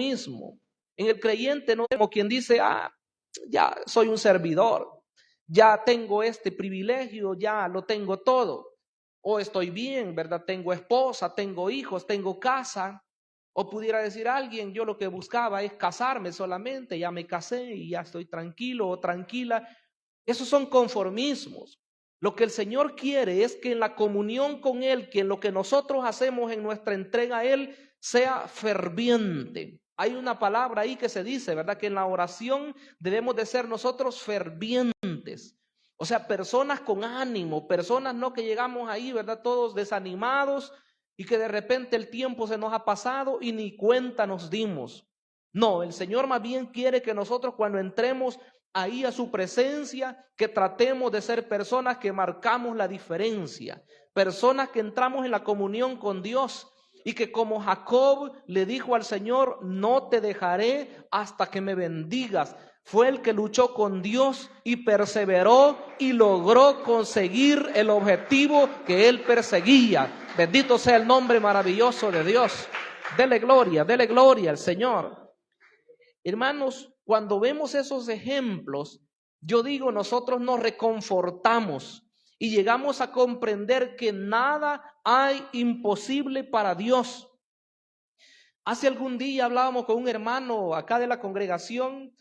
conformismo. En el creyente no es como quien dice, ya soy un servidor, ya tengo este privilegio, ya lo tengo todo. O estoy bien, ¿verdad? Tengo esposa, tengo hijos, tengo casa. O pudiera decir alguien, yo lo que buscaba es casarme solamente, ya me casé y ya estoy tranquilo o tranquila. Esos son conformismos. Lo que el Señor quiere es que en la comunión con Él, que en lo que nosotros hacemos en nuestra entrega a Él, sea ferviente. Hay una palabra ahí que se dice, ¿verdad? Que en la oración debemos de ser nosotros fervientes. O sea, personas con ánimo, personas no que llegamos ahí, ¿verdad? Todos desanimados y que de repente el tiempo se nos ha pasado y ni cuenta nos dimos. No, el Señor más bien quiere que nosotros cuando entremos ahí a su presencia, que tratemos de ser personas que marcamos la diferencia, personas que entramos en la comunión con Dios y que como Jacob le dijo al Señor, no te dejaré hasta que me bendigas. Fue el que luchó con Dios y perseveró y logró conseguir el objetivo que él perseguía. Bendito sea el nombre maravilloso de Dios. Dele gloria al Señor. Hermanos, cuando vemos esos ejemplos, yo digo, nosotros nos reconfortamos y llegamos a comprender que nada hay imposible para Dios. Hace algún día hablábamos con un hermano acá de la congregación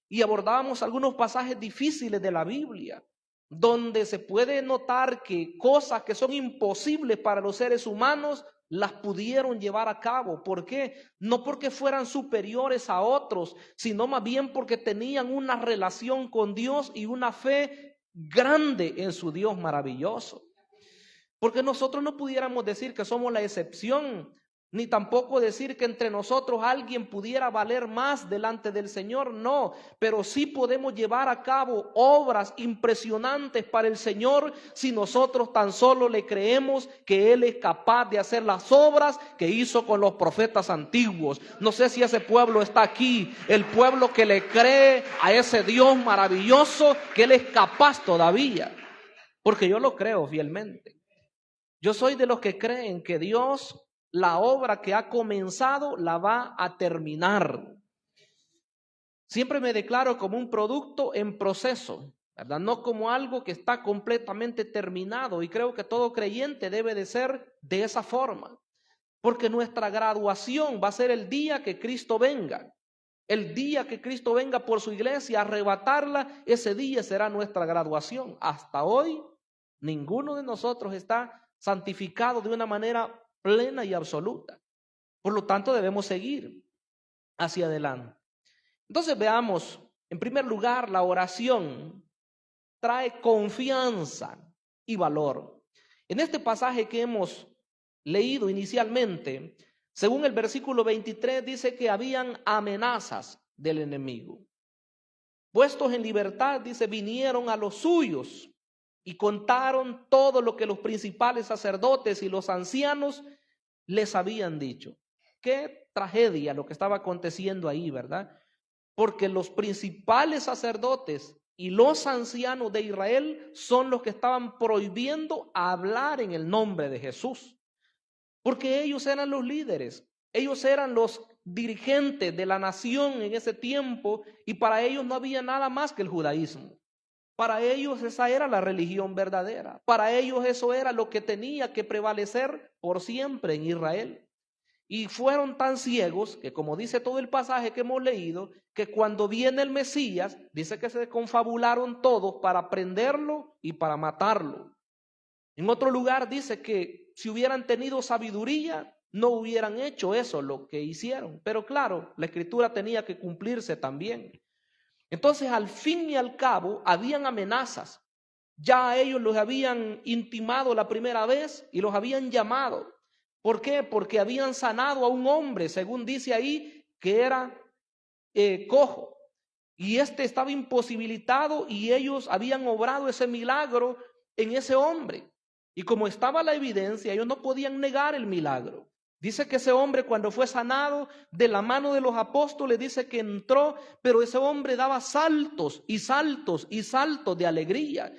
y abordábamos algunos pasajes difíciles de la Biblia, donde se puede notar que cosas que son imposibles para los seres humanos las pudieron llevar a cabo. ¿Por qué? No porque fueran superiores a otros, sino más bien porque tenían una relación con Dios y una fe grande en su Dios maravilloso. Porque nosotros no pudiéramos decir que somos la excepción, ni tampoco decir que entre nosotros alguien pudiera valer más delante del Señor, no, pero sí podemos llevar a cabo obras impresionantes para el Señor si nosotros tan solo le creemos que Él es capaz de hacer las obras que hizo con los profetas antiguos. No sé si ese pueblo está aquí, el pueblo que le cree a ese Dios maravilloso, que Él es capaz todavía, porque yo lo creo fielmente. Yo soy de los que creen que Dios, la obra que ha comenzado, la va a terminar. Siempre me declaro como un producto en proceso, ¿verdad? No como algo que está completamente terminado. Y creo que todo creyente debe de ser de esa forma. Porque nuestra graduación va a ser el día que Cristo venga. El día que Cristo venga por su iglesia a arrebatarla, ese día será nuestra graduación. Hasta hoy, ninguno de nosotros está santificado de una manera plena y absoluta. Por lo tanto, debemos seguir hacia adelante. Entonces veamos, en primer lugar, la oración trae confianza y valor. En este pasaje que hemos leído inicialmente, según el versículo 23, dice que habían amenazas del enemigo. Puestos en libertad, dice, vinieron a los suyos y contaron todo lo que los principales sacerdotes y los ancianos les habían dicho. Qué tragedia lo que estaba aconteciendo ahí, ¿verdad? Porque los principales sacerdotes y los ancianos de Israel son los que estaban prohibiendo hablar en el nombre de Jesús. Porque ellos eran los líderes, ellos eran los dirigentes de la nación en ese tiempo y para ellos no había nada más que el judaísmo. Para ellos esa era la religión verdadera. Para ellos eso era lo que tenía que prevalecer por siempre en Israel. Y fueron tan ciegos que, como dice todo el pasaje que hemos leído, que cuando viene el Mesías, dice que se confabularon todos para prenderlo y para matarlo. En otro lugar dice que si hubieran tenido sabiduría, no hubieran hecho eso, lo que hicieron. Pero claro, la escritura tenía que cumplirse también. Entonces, al fin y al cabo, habían amenazas. Ya ellos los habían intimado la primera vez y los habían llamado. ¿Por qué? Porque habían sanado a un hombre, según dice ahí, que era cojo. Y estaba imposibilitado y ellos habían obrado ese milagro en ese hombre. Y como estaba la evidencia, ellos no podían negar el milagro. Dice que ese hombre cuando fue sanado de la mano de los apóstoles, dice que entró, pero ese hombre daba saltos y saltos y saltos de alegría.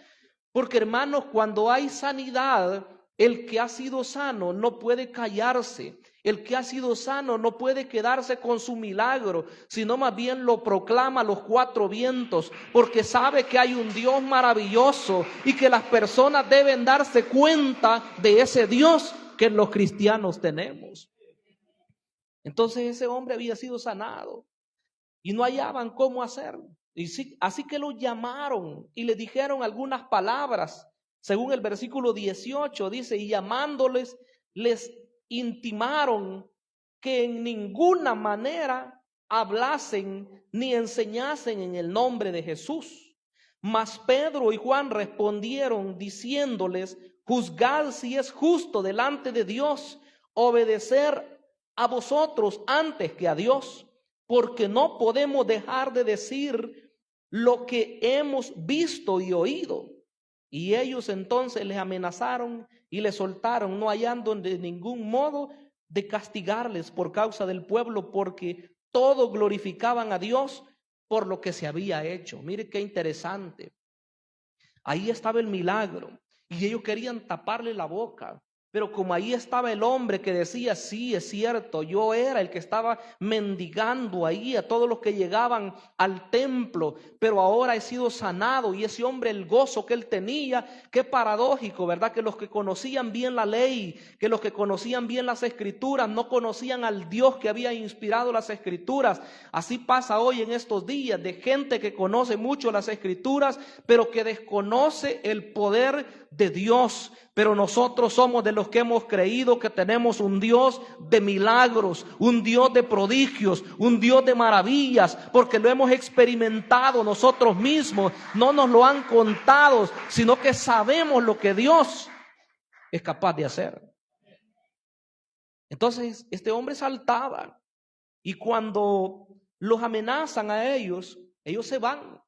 Porque hermanos, cuando hay sanidad, el que ha sido sano no puede callarse. El que ha sido sano no puede quedarse con su milagro, sino más bien lo proclama a los cuatro vientos, porque sabe que hay un Dios maravilloso y que las personas deben darse cuenta de ese Dios que los cristianos tenemos. Entonces ese hombre había sido sanado y no hallaban cómo hacerlo. Y sí, así que lo llamaron y le dijeron algunas palabras. Según el versículo 18 dice, y llamándoles les intimaron que en ninguna manera hablasen ni enseñasen en el nombre de Jesús. Mas Pedro y Juan respondieron diciéndoles, juzgad si es justo delante de Dios obedecer a vosotros antes que a Dios, porque no podemos dejar de decir lo que hemos visto y oído. Y ellos entonces les amenazaron y les soltaron, no hallando de ningún modo de castigarles por causa del pueblo, porque todos glorificaban a Dios por lo que se había hecho. Mire qué interesante. Ahí estaba el milagro y ellos querían taparle la boca. Pero como ahí estaba el hombre que decía, sí, es cierto, yo era el que estaba mendigando ahí a todos los que llegaban al templo, pero ahora he sido sanado. Y ese hombre, el gozo que él tenía, qué paradójico, ¿verdad? Que los que conocían bien la ley, que los que conocían bien las escrituras, no conocían al Dios que había inspirado las escrituras. Así pasa hoy en estos días, de gente que conoce mucho las escrituras, pero que desconoce el poder de Dios. Pero nosotros somos de los que hemos creído que tenemos un Dios de milagros, un Dios de prodigios, un Dios de maravillas, porque lo hemos experimentado nosotros mismos. No nos lo han contado, sino que sabemos lo que Dios es capaz de hacer. Entonces este hombre saltaba, y cuando los amenazan a ellos, ellos se van.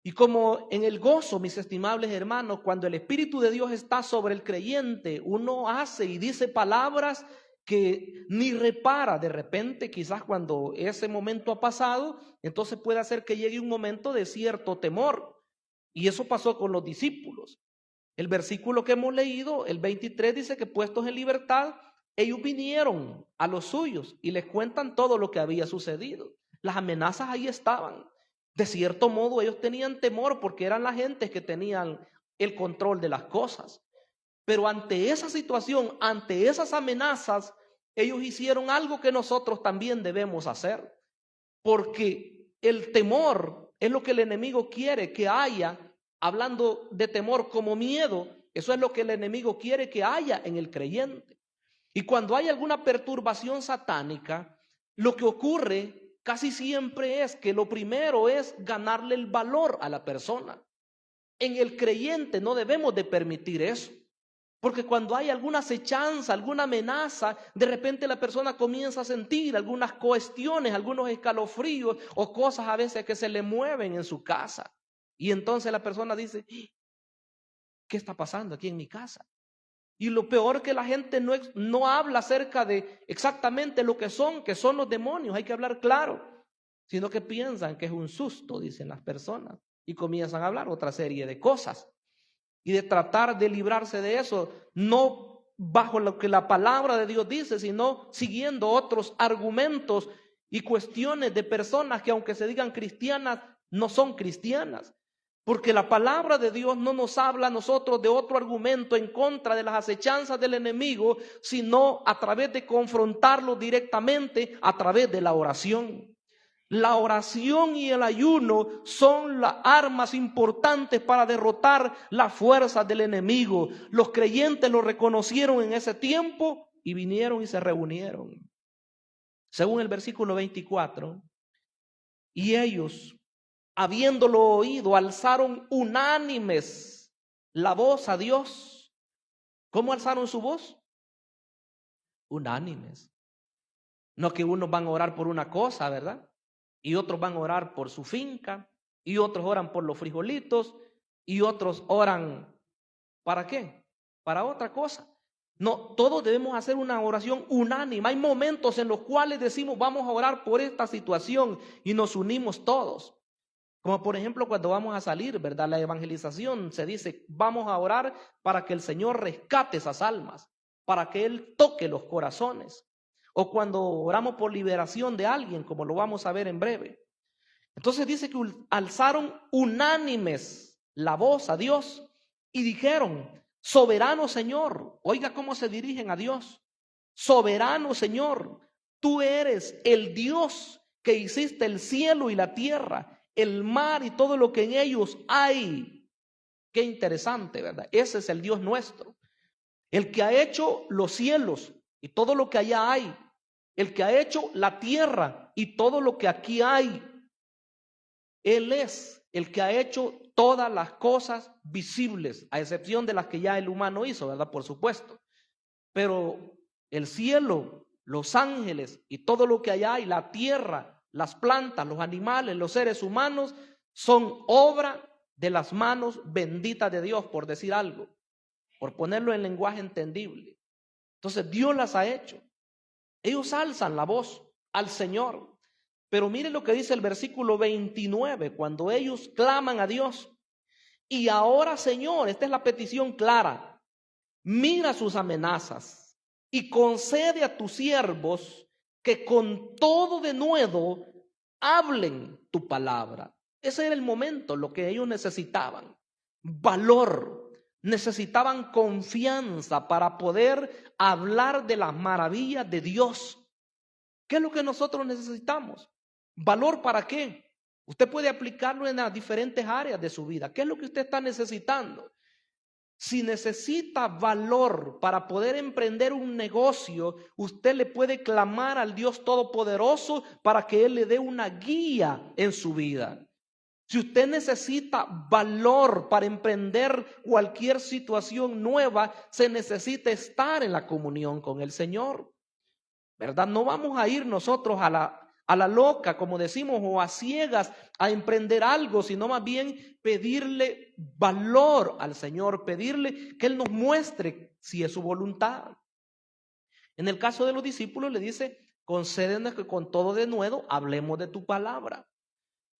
Y como en el gozo, mis estimables hermanos, cuando el Espíritu de Dios está sobre el creyente, uno hace y dice palabras que ni repara. De repente, quizás cuando ese momento ha pasado, entonces puede hacer que llegue un momento de cierto temor. Y eso pasó con los discípulos. El versículo que hemos leído, el 23, dice que puestos en libertad, ellos vinieron a los suyos y les cuentan todo lo que había sucedido. Las amenazas ahí estaban. De cierto modo ellos tenían temor porque eran la gente que tenían el control de las cosas. Pero ante esa situación, ante esas amenazas, ellos hicieron algo que nosotros también debemos hacer. Porque el temor es lo que el enemigo quiere que haya, hablando de temor como miedo, eso es lo que el enemigo quiere que haya en el creyente. Y cuando hay alguna perturbación satánica, lo que ocurre casi siempre es que lo primero es ganarle el valor a la persona. En el creyente no debemos de permitir eso, porque cuando hay alguna acechanza, alguna amenaza, de repente la persona comienza a sentir algunas cuestiones, algunos escalofríos o cosas a veces que se le mueven en su casa. Y entonces la persona dice, ¿qué está pasando aquí en mi casa? Y lo peor que la gente no habla acerca de exactamente lo que son los demonios, hay que hablar claro, sino que piensan que es un susto, dicen las personas, y comienzan a hablar otra serie de cosas. Y de tratar de librarse de eso, no bajo lo que la palabra de Dios dice, sino siguiendo otros argumentos y cuestiones de personas que aunque se digan cristianas, no son cristianas. Porque la palabra de Dios no nos habla a nosotros de otro argumento en contra de las acechanzas del enemigo, sino a través de confrontarlo directamente a través de la oración. La oración y el ayuno son las armas importantes para derrotar las fuerzas del enemigo. Los creyentes lo reconocieron en ese tiempo y vinieron y se reunieron. Según el versículo 24, y ellos, habiéndolo oído, alzaron unánimes la voz a Dios. ¿Cómo alzaron su voz? Unánimes. No que unos van a orar por una cosa, ¿verdad? Y otros van a orar por su finca, y otros oran por los frijolitos, y otros oran ¿para qué? Para otra cosa. No, todos debemos hacer una oración unánime. Hay momentos en los cuales decimos vamos a orar por esta situación y nos unimos todos. Como por ejemplo cuando vamos a salir, ¿verdad? La evangelización se dice, vamos a orar para que el Señor rescate esas almas. para que Él toque los corazones. O cuando oramos por liberación de alguien, como lo vamos a ver en breve. Entonces dice que alzaron unánimes la voz a Dios y dijeron: soberano Señor. Oiga cómo se dirigen a Dios. Soberano Señor, tú eres el Dios que hiciste el cielo y la tierra, el mar y todo lo que en ellos hay. Qué interesante, ¿verdad? Ese es el Dios nuestro. El que ha hecho los cielos y todo lo que allá hay. El que ha hecho la tierra y todo lo que aquí hay. Él es el que ha hecho todas las cosas visibles, a excepción de las que ya el humano hizo, ¿verdad? Por supuesto. Pero el cielo, los ángeles y todo lo que allá hay, la tierra, las plantas, los animales, los seres humanos, son obra de las manos benditas de Dios, por decir algo, por ponerlo en lenguaje entendible. Entonces Dios las ha hecho. Ellos alzan la voz al Señor. Pero mire lo que dice el versículo 29, cuando ellos claman a Dios. Y ahora, Señor, esta es la petición clara, mira sus amenazas y concede a tus siervos que con todo denuedo hablen tu palabra. Ese era el momento, lo que ellos necesitaban. Valor. Necesitaban confianza para poder hablar de las maravillas de Dios. ¿Qué es lo que nosotros necesitamos? ¿Valor para qué? Usted puede aplicarlo en las diferentes áreas de su vida. ¿Qué es lo que usted está necesitando? Si necesita valor para poder emprender un negocio, usted le puede clamar al Dios Todopoderoso para que Él le dé una guía en su vida. Si usted necesita valor para emprender cualquier situación nueva, se necesita estar en la comunión con el Señor, ¿verdad? No vamos a ir nosotros a la loca, como decimos, o a ciegas a emprender algo, sino más bien pedirle valor al Señor, pedirle que Él nos muestre si es su voluntad. En el caso de los discípulos le dice: concédenos que con todo denuedo hablemos de tu palabra.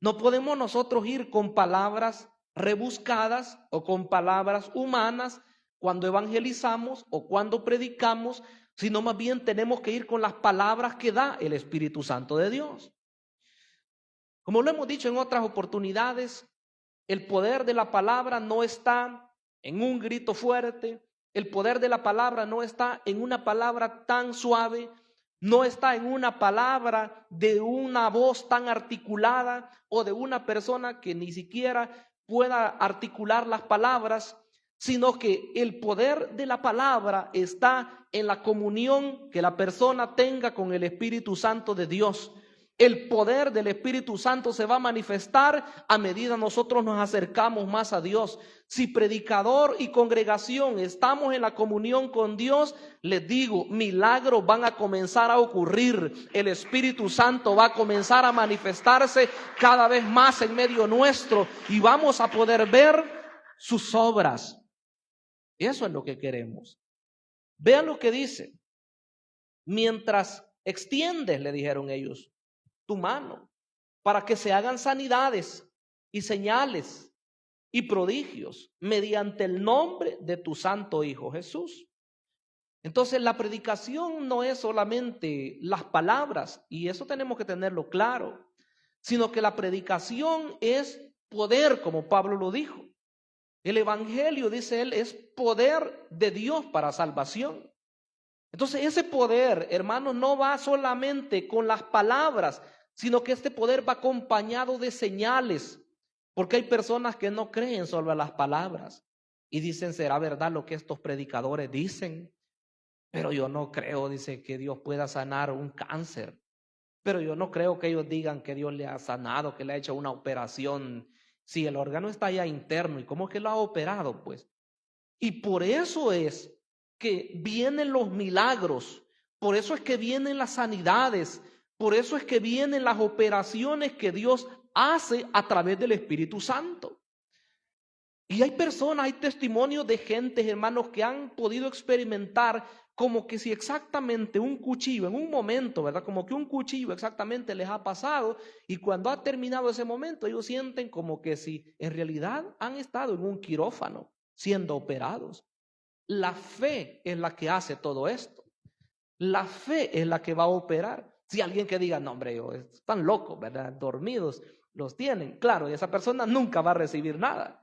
No podemos nosotros ir con palabras rebuscadas o con palabras humanas cuando evangelizamos o cuando predicamos, sino más bien tenemos que ir con las palabras que da el Espíritu Santo de Dios. Como lo hemos dicho en otras oportunidades, el poder de la palabra no está en un grito fuerte, el poder de la palabra no está en una palabra tan suave, no está en una palabra de una voz tan articulada o de una persona que ni siquiera pueda articular las palabras, sino que el poder de la palabra está en la comunión que la persona tenga con el Espíritu Santo de Dios. El poder del Espíritu Santo se va a manifestar a medida nosotros nos acercamos más a Dios. Si predicador y congregación estamos en la comunión con Dios, les digo, milagros van a comenzar a ocurrir. El Espíritu Santo va a comenzar a manifestarse cada vez más en medio nuestro y vamos a poder ver sus obras. Eso es lo que queremos. Vean lo que dice. Mientras extiendes, le dijeron ellos, tu mano, para que se hagan sanidades y señales y prodigios mediante el nombre de tu santo Hijo Jesús. Entonces la predicación no es solamente las palabras, y eso tenemos que tenerlo claro, sino que la predicación es poder, como Pablo lo dijo. El evangelio, dice él, es poder de Dios para salvación. Entonces ese poder, hermanos, no va solamente con las palabras, sino que este poder va acompañado de señales, porque hay personas que no creen solo a las palabras y dicen: ¿será verdad lo que estos predicadores dicen? Pero yo no creo, dice, que Dios pueda sanar un cáncer. Pero yo no creo que ellos digan que Dios le ha sanado, que le ha hecho una operación. Si el órgano está ya interno, ¿y cómo que lo ha operado? Pues, y por eso es que vienen los milagros, por eso es que vienen las sanidades, por eso es que vienen las operaciones que Dios hace a través del Espíritu Santo. Y hay personas, hay testimonios de gente, hermanos, que han podido experimentar como que si exactamente un cuchillo, en un momento, ¿verdad? Como que un cuchillo exactamente les ha pasado, y cuando ha terminado ese momento, ellos sienten como que si en realidad han estado en un quirófano siendo operados. La fe es la que hace todo esto. La fe es la que va a operar. Si alguien que diga, no hombre, están locos, ¿verdad? Dormidos los tienen. Claro, esa persona nunca va a recibir nada.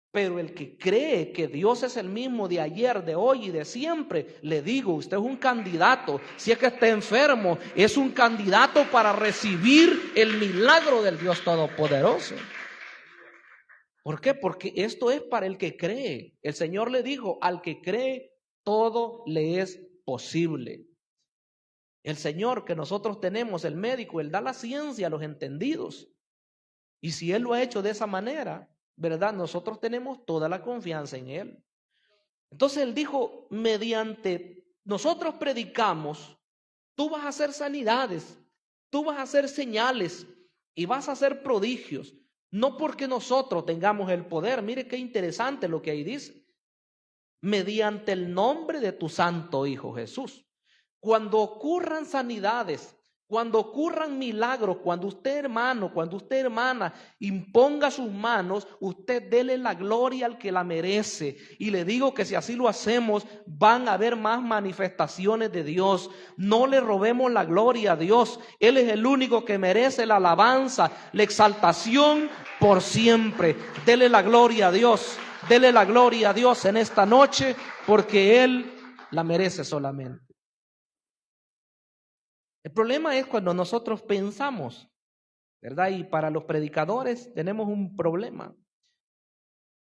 Pero el que cree que Dios es el mismo de ayer, de hoy y de siempre, le digo, usted es un candidato. Si es que está enfermo, es un candidato para recibir el milagro del Dios Todopoderoso. ¿Por qué? Porque esto es para el que cree. El Señor le dijo, al que cree, todo le es posible. El Señor que nosotros tenemos, el médico, Él da la ciencia a los entendidos. Y si Él lo ha hecho de esa manera, ¿verdad? Nosotros tenemos toda la confianza en Él. Entonces Él dijo, mediante nosotros predicamos, tú vas a hacer sanidades, tú vas a hacer señales y vas a hacer prodigios. No porque nosotros tengamos el poder. Mire qué interesante lo que ahí dice. Mediante el nombre de tu santo Hijo Jesús. Cuando ocurran sanidades, cuando ocurran milagros, cuando usted hermano, cuando usted hermana imponga sus manos, usted dele la gloria al que la merece. Y le digo que si así lo hacemos, van a haber más manifestaciones de Dios. No le robemos la gloria a Dios. Él es el único que merece la alabanza, la exaltación por siempre. Dele la gloria a Dios. Dele la gloria a Dios en esta noche, porque Él la merece solamente. El problema es cuando nosotros pensamos, ¿verdad? Y para los predicadores tenemos un problema.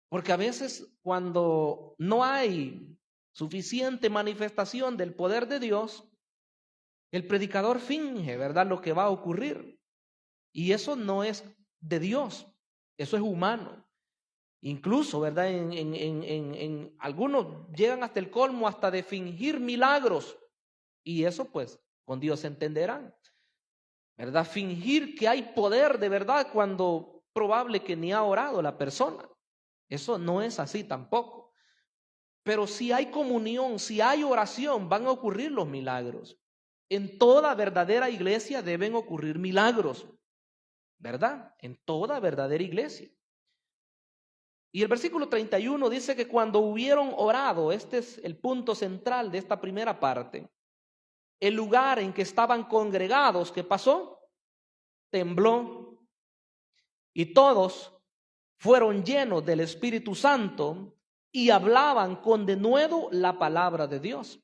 Porque a veces cuando no hay suficiente manifestación del poder de Dios, el predicador finge, ¿verdad?, lo que va a ocurrir. Y eso no es de Dios, eso es humano. Incluso, ¿verdad? En algunos llegan hasta el colmo, hasta de fingir milagros. Y eso pues con Dios se entenderán, ¿verdad? Fingir que hay poder de verdad cuando probable que ni ha orado la persona. Eso no es así tampoco. Pero si hay comunión, si hay oración, van a ocurrir los milagros. En toda verdadera iglesia deben ocurrir milagros, ¿verdad? En toda verdadera iglesia. Y el versículo 31 dice que cuando hubieron orado, este es el punto central de esta primera parte, el lugar en que estaban congregados, ¿qué pasó? Tembló. Y todos fueron llenos del Espíritu Santo y hablaban con denuedo la palabra de Dios.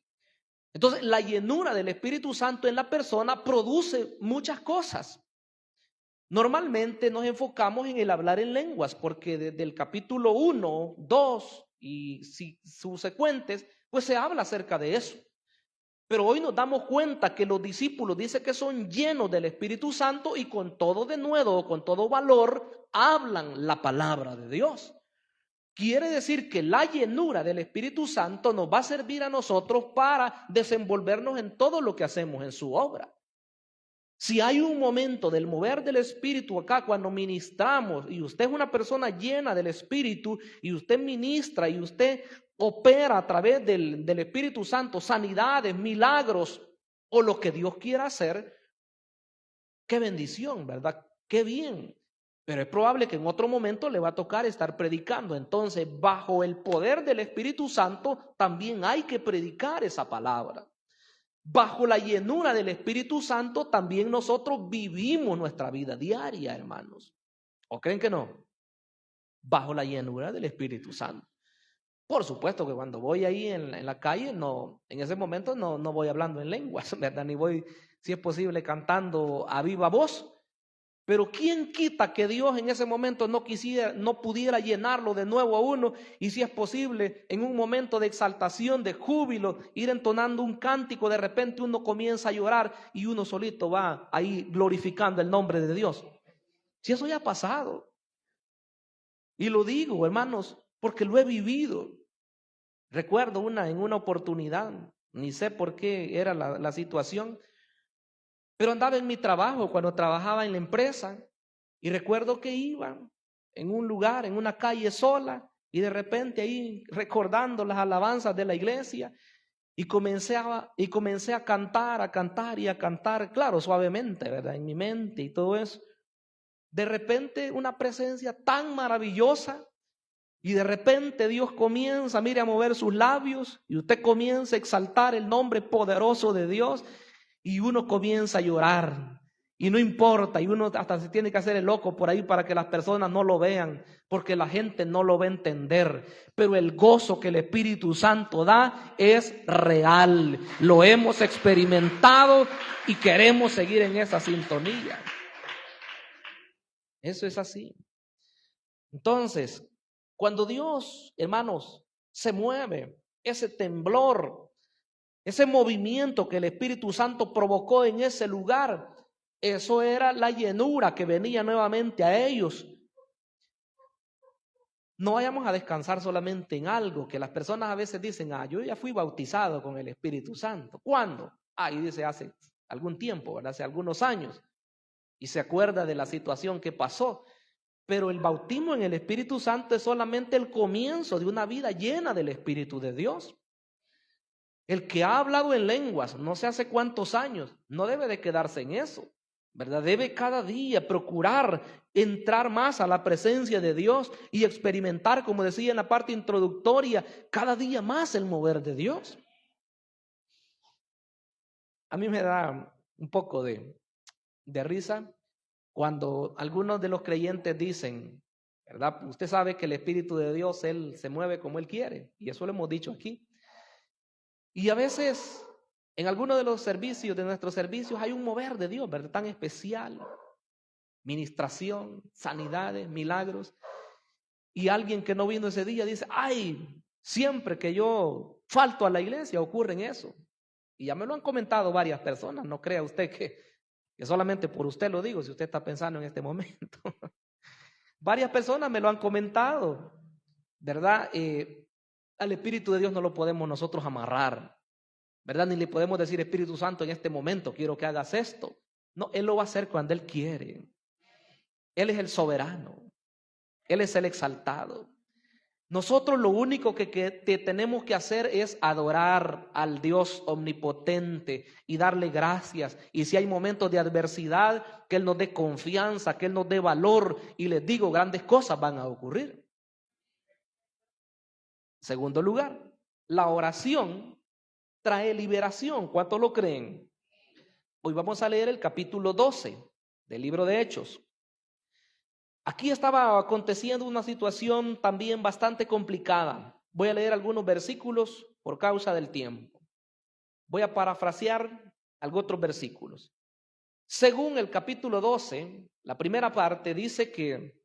Entonces, la llenura del Espíritu Santo en la persona produce muchas cosas. Normalmente nos enfocamos en el hablar en lenguas, porque desde el capítulo 1, 2 y subsecuentes, pues se habla acerca de eso. Pero hoy nos damos cuenta que los discípulos dicen que son llenos del Espíritu Santo y con todo denuedo, con todo valor, hablan la palabra de Dios. Quiere decir que la llenura del Espíritu Santo nos va a servir a nosotros para desenvolvernos en todo lo que hacemos en su obra. Si hay un momento del mover del Espíritu acá cuando ministramos y usted es una persona llena del Espíritu y usted ministra y usted opera a través del Espíritu Santo sanidades, milagros o lo que Dios quiera hacer, qué bendición, ¿verdad? Qué bien. Pero es probable que en otro momento le va a tocar estar predicando. Entonces, bajo el poder del Espíritu Santo también hay que predicar esa palabra. Bajo la llenura del Espíritu Santo también nosotros vivimos nuestra vida diaria, hermanos. ¿O creen que no? Bajo la llenura del Espíritu Santo. Por supuesto que cuando voy ahí en la calle, no, en ese momento no voy hablando en lenguas, ¿verdad? Ni voy, si es posible, cantando a viva voz. Pero ¿quién quita que Dios en ese momento no pudiera llenarlo de nuevo a uno? Y si es posible, en un momento de exaltación, de júbilo, ir entonando un cántico, de repente uno comienza a llorar y uno solito va ahí glorificando el nombre de Dios. Si eso ya ha pasado. Y lo digo, hermanos, porque lo he vivido. Recuerdo en una oportunidad, ni sé por qué era la situación, pero andaba en mi trabajo cuando trabajaba en la empresa y recuerdo que iba en un lugar, en una calle sola y de repente ahí recordando las alabanzas de la iglesia y comencé a cantar, claro, suavemente, ¿verdad? En mi mente y todo eso. De repente una presencia tan maravillosa Y de repente Dios comienza, mire, a mover sus labios y usted comienza a exaltar el nombre poderoso de Dios y uno comienza a llorar. Y no importa, y uno hasta se tiene que hacer el loco por ahí para que las personas no lo vean, porque la gente no lo va a entender. Pero el gozo que el Espíritu Santo da es real. Lo hemos experimentado y queremos seguir en esa sintonía. Eso es así. Entonces, cuando Dios, hermanos, se mueve, ese temblor, ese movimiento que el Espíritu Santo provocó en ese lugar, eso era la llenura que venía nuevamente a ellos. No vayamos a descansar solamente en algo, que las personas a veces dicen, yo ya fui bautizado con el Espíritu Santo. ¿Cuándo? Y dice hace algún tiempo, ¿verdad? Hace algunos años. Y se acuerda de la situación que pasó. Pero el bautismo en el Espíritu Santo es solamente el comienzo de una vida llena del Espíritu de Dios. El que ha hablado en lenguas, no sé hace cuántos años, no debe de quedarse en eso, ¿verdad? Debe cada día procurar entrar más a la presencia de Dios y experimentar, como decía en la parte introductoria, cada día más el mover de Dios. A mí me da un poco de risa cuando algunos de los creyentes dicen, ¿verdad? Usted sabe que el Espíritu de Dios, Él se mueve como Él quiere, y eso lo hemos dicho aquí. Y a veces, en algunos de los servicios, de nuestros servicios, hay un mover de Dios, ¿verdad? Tan especial, ministración, sanidades, milagros. Y alguien que no vino ese día dice, siempre que yo falto a la iglesia ocurre en eso. Y ya me lo han comentado varias personas, no crea usted que solamente por usted lo digo, si usted está pensando en este momento. Varias personas me lo han comentado, ¿verdad? Al Espíritu de Dios no lo podemos nosotros amarrar, ¿verdad? Ni le podemos decir, Espíritu Santo, en este momento quiero que hagas esto. No, Él lo va a hacer cuando Él quiere. Él es el soberano. Él es el exaltado. Nosotros lo único que tenemos que hacer es adorar al Dios omnipotente y darle gracias. Y si hay momentos de adversidad, que Él nos dé confianza, que Él nos dé valor. Y les digo, grandes cosas van a ocurrir. Segundo lugar, la oración trae liberación. ¿Cuántos lo creen? Hoy vamos a leer el capítulo 12 del libro de Hechos. Aquí estaba aconteciendo una situación también bastante complicada. Voy a leer algunos versículos por causa del tiempo. Voy a parafrasear algunos otros versículos. Según el capítulo 12, la primera parte dice que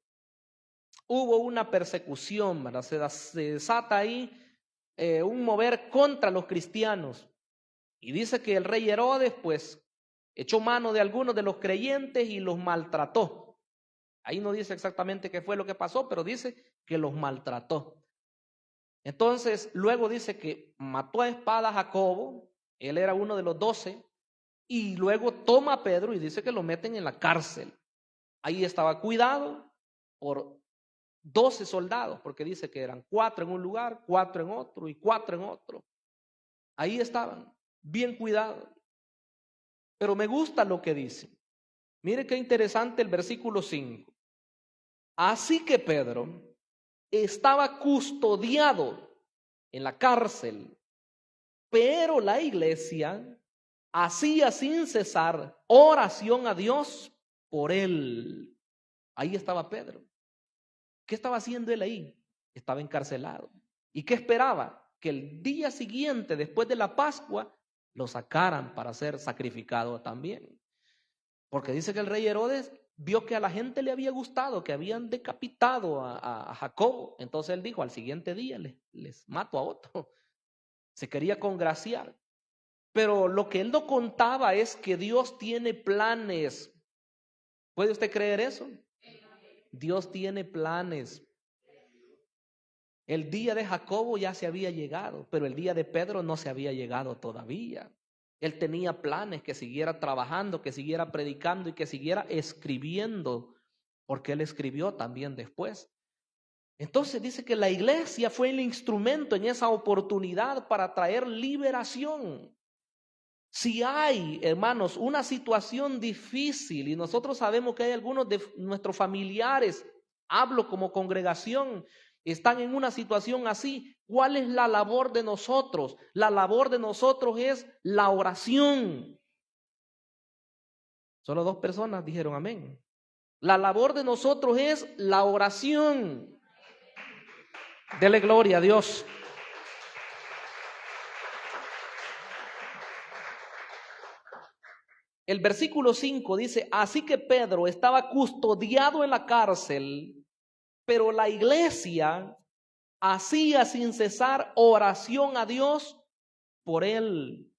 hubo una persecución, ¿verdad? Se desata ahí un mover contra los cristianos. Y dice que el rey Herodes, pues, echó mano de algunos de los creyentes y los maltrató. Ahí no dice exactamente qué fue lo que pasó, pero dice que los maltrató. Entonces, luego dice que mató a espada a Jacobo, él era uno de los 12, y luego toma a Pedro y dice que lo meten en la cárcel. Ahí estaba cuidado por 12 soldados, porque dice que eran 4 en un lugar, 4 en otro y 4 en otro. Ahí estaban, bien cuidados. Pero me gusta lo que dice. Mire qué interesante el versículo 5. Así que Pedro estaba custodiado en la cárcel, pero la iglesia hacía sin cesar oración a Dios por él. Ahí estaba Pedro. ¿Qué estaba haciendo él ahí? Estaba encarcelado. ¿Y qué esperaba? Que el día siguiente, después de la Pascua, lo sacaran para ser sacrificado también. Porque dice que el rey Herodes vio que a la gente le había gustado, que habían decapitado a Jacobo. Entonces él dijo, al siguiente día les mato a otro. Se quería congraciar. Pero lo que él no contaba es que Dios tiene planes. ¿Puede usted creer eso? Dios tiene planes. El día de Jacobo ya se había llegado, pero el día de Pedro no se había llegado todavía. Él tenía planes, que siguiera trabajando, que siguiera predicando y que siguiera escribiendo, porque él escribió también después. Entonces dice que la iglesia fue el instrumento en esa oportunidad para traer liberación. Si hay, hermanos, una situación difícil y nosotros sabemos que hay algunos de nuestros familiares, hablo como congregación, están en una situación así, ¿cuál es la labor de nosotros? La labor de nosotros es la oración. Solo 2 personas dijeron amén. La labor de nosotros es la oración. Dele gloria a Dios. El versículo 5 dice, así que Pedro estaba custodiado en la cárcel, pero la iglesia hacía sin cesar oración a Dios por él.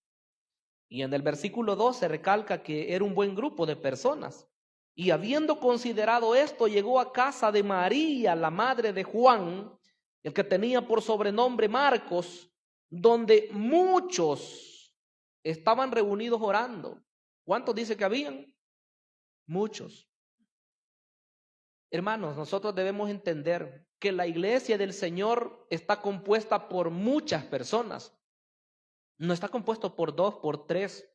Y en el versículo 2 se recalca que era un buen grupo de personas. Y habiendo considerado esto, llegó a casa de María, la madre de Juan, el que tenía por sobrenombre Marcos, donde muchos estaban reunidos orando. ¿Cuántos dice que habían? Muchos. Hermanos, nosotros debemos entender que la iglesia del Señor está compuesta por muchas personas. No está compuesto por 2, por 3.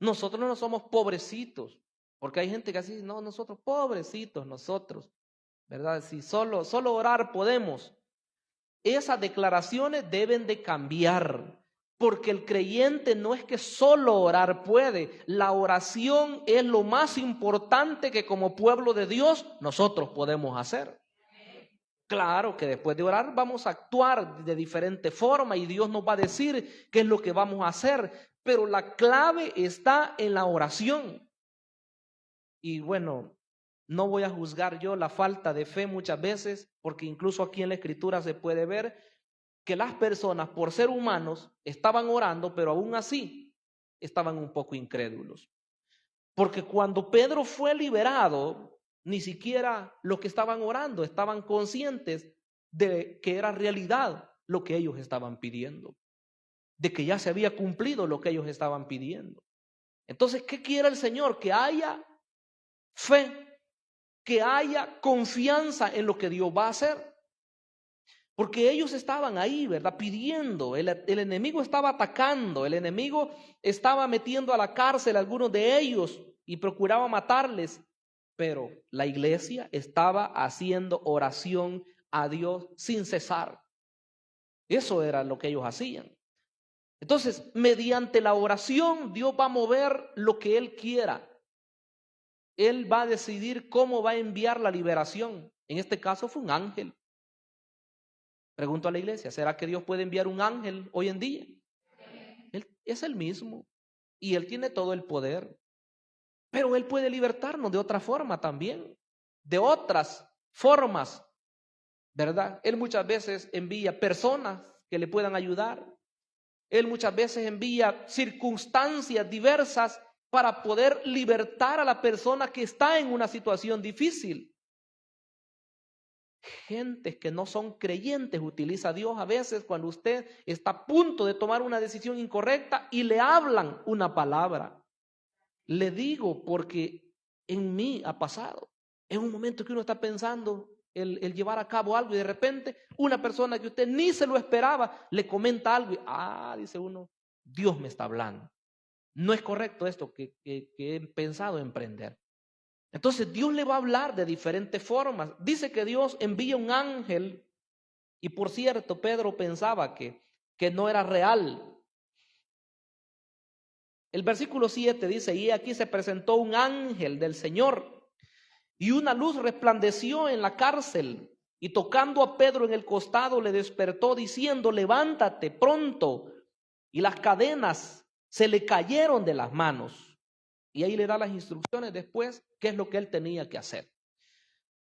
Nosotros no somos pobrecitos, porque hay gente que así, no, nosotros pobrecitos, nosotros, ¿verdad? Si solo orar podemos. Esas declaraciones deben de cambiar. Porque el creyente no es que solo orar puede, la oración es lo más importante que como pueblo de Dios nosotros podemos hacer. Claro que después de orar vamos a actuar de diferente forma y Dios nos va a decir qué es lo que vamos a hacer, pero la clave está en la oración. Y bueno, no voy a juzgar yo la falta de fe muchas veces, porque incluso aquí en la Escritura se puede ver que las personas, por ser humanos, estaban orando, pero aún así estaban un poco incrédulos. Porque cuando Pedro fue liberado, ni siquiera los que estaban orando estaban conscientes de que era realidad lo que ellos estaban pidiendo, de que ya se había cumplido lo que ellos estaban pidiendo. Entonces, ¿qué quiere el Señor? Que haya fe, que haya confianza en lo que Dios va a hacer. Porque ellos estaban ahí, ¿verdad? Pidiendo, el enemigo estaba atacando, el enemigo estaba metiendo a la cárcel a algunos de ellos y procuraba matarles, pero la iglesia estaba haciendo oración a Dios sin cesar. Eso era lo que ellos hacían. Entonces, mediante la oración, Dios va a mover lo que Él quiera. Él va a decidir cómo va a enviar la liberación. En este caso fue un ángel. Pregunto a la iglesia, ¿será que Dios puede enviar un ángel hoy en día? Él es el mismo y Él tiene todo el poder, pero Él puede libertarnos de otra forma también, de otras formas, ¿verdad? Él muchas veces envía personas que le puedan ayudar. Él muchas veces envía circunstancias diversas para poder libertar a la persona que está en una situación difícil. Gentes que no son creyentes utiliza a Dios a veces cuando usted está a punto de tomar una decisión incorrecta y le hablan una palabra. Le digo porque en mí ha pasado. Es un momento que uno está pensando el llevar a cabo algo y de repente una persona que usted ni se lo esperaba le comenta algo y dice uno, Dios me está hablando. No es correcto esto que he pensado emprender. Entonces Dios le va a hablar de diferentes formas. Dice que Dios envía un ángel y por cierto Pedro pensaba que no era real. El versículo 7 dice, y aquí se presentó un ángel del Señor y una luz resplandeció en la cárcel y tocando a Pedro en el costado le despertó diciendo, levántate pronto. Y las cadenas se le cayeron de las manos. Y ahí le da las instrucciones después, qué es lo que él tenía que hacer.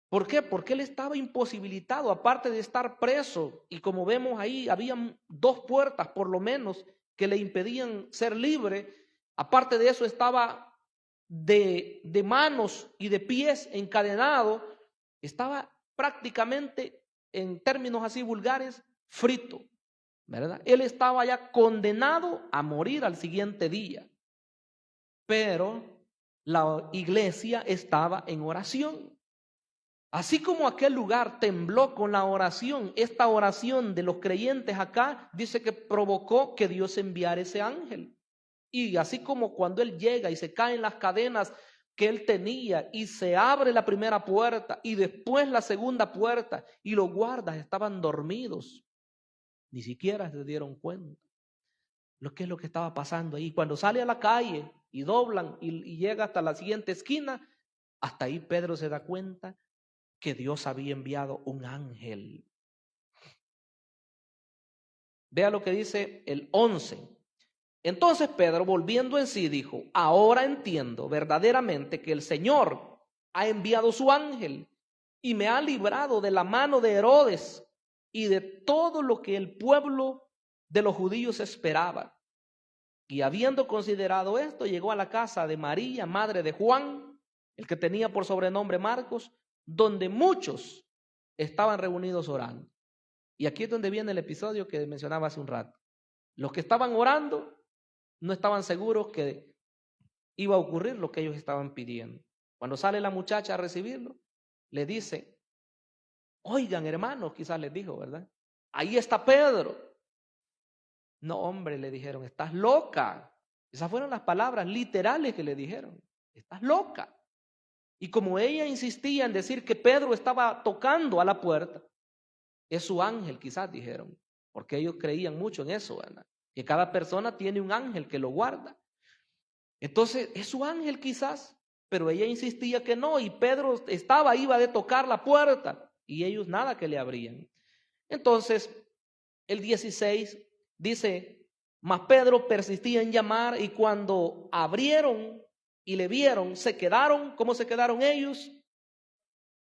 ¿Por qué? Porque él estaba imposibilitado, aparte de estar preso, y como vemos ahí, habían 2 puertas por lo menos que le impedían ser libre. Aparte de eso estaba de manos y de pies encadenado, estaba prácticamente, en términos así vulgares, frito, ¿verdad? Él estaba ya condenado a morir al siguiente día. Pero la iglesia estaba en oración. Así como aquel lugar tembló con la oración, esta oración de los creyentes acá dice que provocó que Dios enviara ese ángel. Y así como cuando él llega y se caen las cadenas que él tenía y se abre la primera puerta y después la segunda puerta y los guardas estaban dormidos. Ni siquiera se dieron cuenta qué es lo que estaba pasando ahí. Cuando sale a la calle y doblan y llega hasta la siguiente esquina, hasta ahí Pedro se da cuenta que Dios había enviado un ángel. Vea lo que dice el 11. Entonces Pedro, volviendo en sí, dijo: ahora entiendo verdaderamente que el Señor ha enviado su ángel y me ha librado de la mano de Herodes y de todo lo que el pueblo de los judíos esperaba. Y habiendo considerado esto, llegó a la casa de María, madre de Juan, el que tenía por sobrenombre Marcos, donde muchos estaban reunidos orando. Y aquí es donde viene el episodio que mencionaba hace un rato. Los que estaban orando no estaban seguros que iba a ocurrir lo que ellos estaban pidiendo. Cuando sale la muchacha a recibirlo, le dice: oigan, hermanos, quizás les dijo, ¿verdad? Ahí está Pedro. No, hombre, le dijeron, estás loca. Esas fueron las palabras literales que le dijeron. Estás loca. Y como ella insistía en decir que Pedro estaba tocando a la puerta, es su ángel, quizás dijeron, porque ellos creían mucho en eso, ¿verdad? Que cada persona tiene un ángel que lo guarda. Entonces, es su ángel quizás, pero ella insistía que no, y Pedro iba de tocar la puerta, y ellos nada que le abrían. Entonces, el 16 dice: mas Pedro persistía en llamar, y cuando abrieron y le vieron, se quedaron. ¿Cómo se quedaron ellos?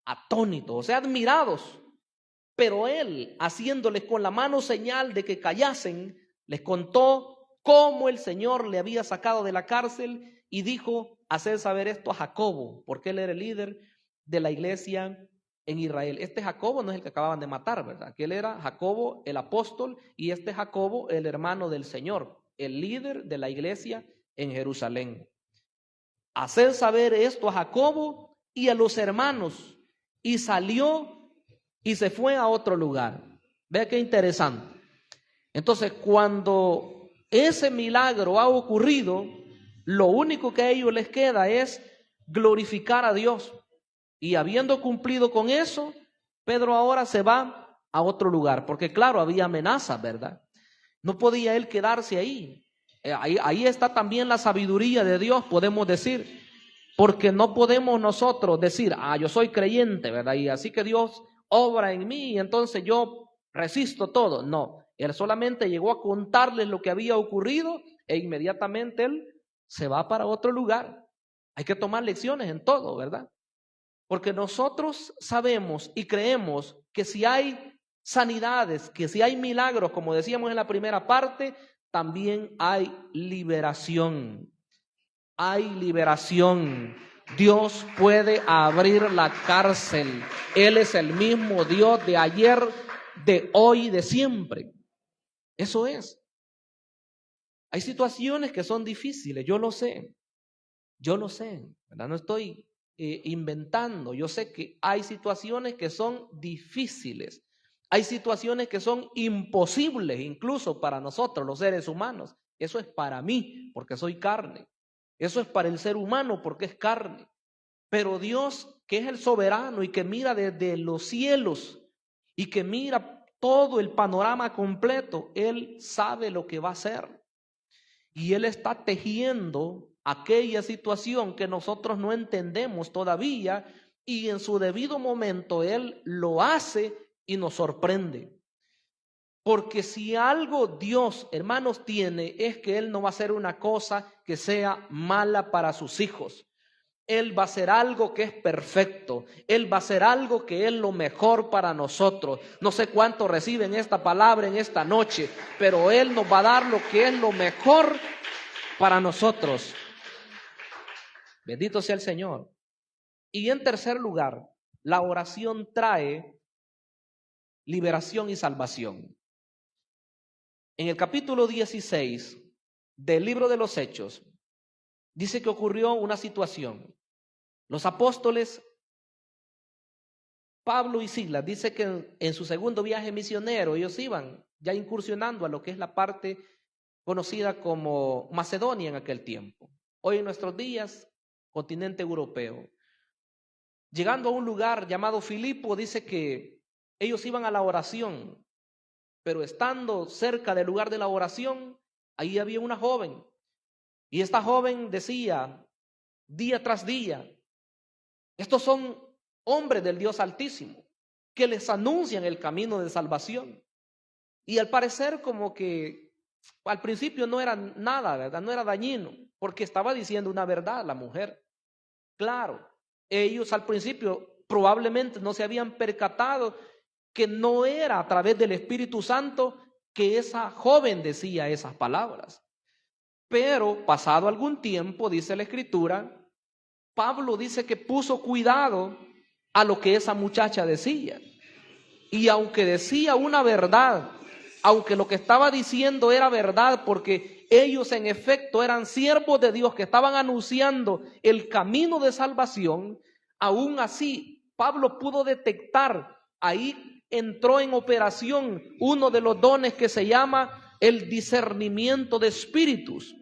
Atónitos, o sea, admirados. Pero él, haciéndoles con la mano señal de que callasen, les contó cómo el Señor le había sacado de la cárcel y dijo hacer saber esto a Jacobo, porque él era el líder de la iglesia en Israel. Este Jacobo no es el que acababan de matar, ¿verdad? Aquel era Jacobo el apóstol y este Jacobo el hermano del Señor, el líder de la iglesia en Jerusalén. Hacer saber esto a Jacobo y a los hermanos, y salió y se fue a otro lugar. Vea qué interesante. Entonces, cuando ese milagro ha ocurrido, lo único que a ellos les queda es glorificar a Dios. Y habiendo cumplido con eso, Pedro ahora se va a otro lugar, porque claro, había amenazas, ¿verdad? No podía él quedarse ahí. Ahí está también la sabiduría de Dios, podemos decir, porque no podemos nosotros decir: yo soy creyente, ¿verdad? Y así que Dios obra en mí y entonces yo resisto todo. No, él solamente llegó a contarles lo que había ocurrido e inmediatamente él se va para otro lugar. Hay que tomar lecciones en todo, ¿verdad? Porque nosotros sabemos y creemos que si hay sanidades, que si hay milagros, como decíamos en la primera parte, también hay liberación. Hay liberación. Dios puede abrir la cárcel. Él es el mismo Dios de ayer, de hoy y de siempre. Eso es. Hay situaciones que son difíciles, yo lo sé, ¿verdad? No estoy inventando. Yo sé que hay situaciones que son difíciles. Hay situaciones que son imposibles incluso para nosotros, los seres humanos. Eso es para mí, porque soy carne. Eso es para el ser humano, porque es carne. Pero Dios, que es el soberano y que mira desde los cielos y que mira todo el panorama completo, Él sabe lo que va a hacer. Y Él está tejiendo aquella situación que nosotros no entendemos todavía, y en su debido momento Él lo hace y nos sorprende. Porque si algo Dios, hermanos, tiene, es que Él no va a hacer una cosa que sea mala para sus hijos. Él va a hacer algo que es perfecto. Él va a hacer algo que es lo mejor para nosotros. No sé cuántos reciben esta palabra en esta noche, pero Él nos va a dar lo que es lo mejor para nosotros. Bendito sea el Señor. Y en tercer lugar, la oración trae liberación y salvación. En el capítulo 16 del libro de los Hechos, dice que ocurrió una situación. Los apóstoles Pablo y Silas, dice que en su segundo viaje misionero ellos iban ya incursionando a lo que es la parte conocida como Macedonia en aquel tiempo. Hoy en nuestros días continente europeo. Llegando a un lugar llamado Filipo, dice que ellos iban a la oración, pero estando cerca del lugar de la oración, ahí había una joven. Y esta joven decía día tras día, estos son hombres del Dios Altísimo, que les anuncian el camino de salvación. Y al parecer como que al principio no era nada, ¿verdad? No era dañino, porque estaba diciendo una verdad la mujer. Claro, ellos al principio probablemente no se habían percatado que no era a través del Espíritu Santo que esa joven decía esas palabras. Pero pasado algún tiempo, dice la Escritura, Pablo dice que puso cuidado a lo que esa muchacha decía. Y aunque decía una verdad, aunque lo que estaba diciendo era verdad, porque ellos en efecto eran siervos de Dios que estaban anunciando el camino de salvación, aún así Pablo pudo detectar, ahí entró en operación uno de los dones que se llama el discernimiento de espíritus.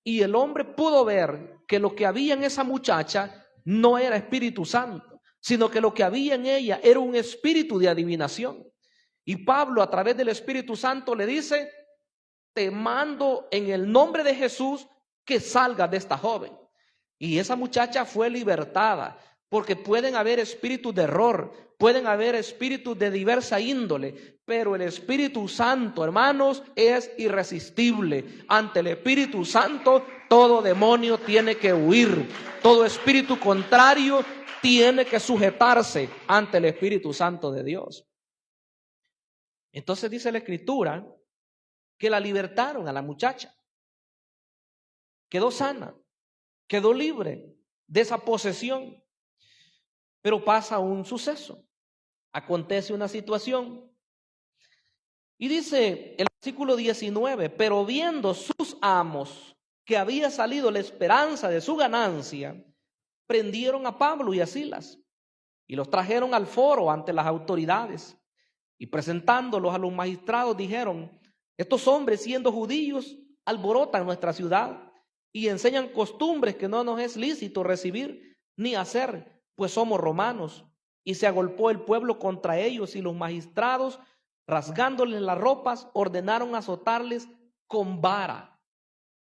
Y el hombre pudo ver que lo que había en esa muchacha no era Espíritu Santo, sino que lo que había en ella era un espíritu de adivinación. Y Pablo a través del Espíritu Santo le dice, te mando en el nombre de Jesús que salgas de esta joven. Y esa muchacha fue libertada, porque pueden haber espíritus de error, pueden haber espíritus de diversa índole, pero el Espíritu Santo, hermanos, es irresistible. Ante el Espíritu Santo, todo demonio tiene que huir, todo espíritu contrario tiene que sujetarse ante el Espíritu Santo de Dios. Entonces dice la Escritura que la libertaron a la muchacha, quedó sana, quedó libre de esa posesión. Pero pasa un suceso, acontece una situación. Y dice el versículo 19, pero viendo sus amos que había salido la esperanza de su ganancia, prendieron a Pablo y a Silas y los trajeron al foro ante las autoridades. Y presentándolos a los magistrados dijeron, estos hombres siendo judíos alborotan nuestra ciudad y enseñan costumbres que no nos es lícito recibir ni hacer, pues somos romanos. Y se agolpó el pueblo contra ellos y los magistrados, rasgándoles las ropas, ordenaron azotarles con vara.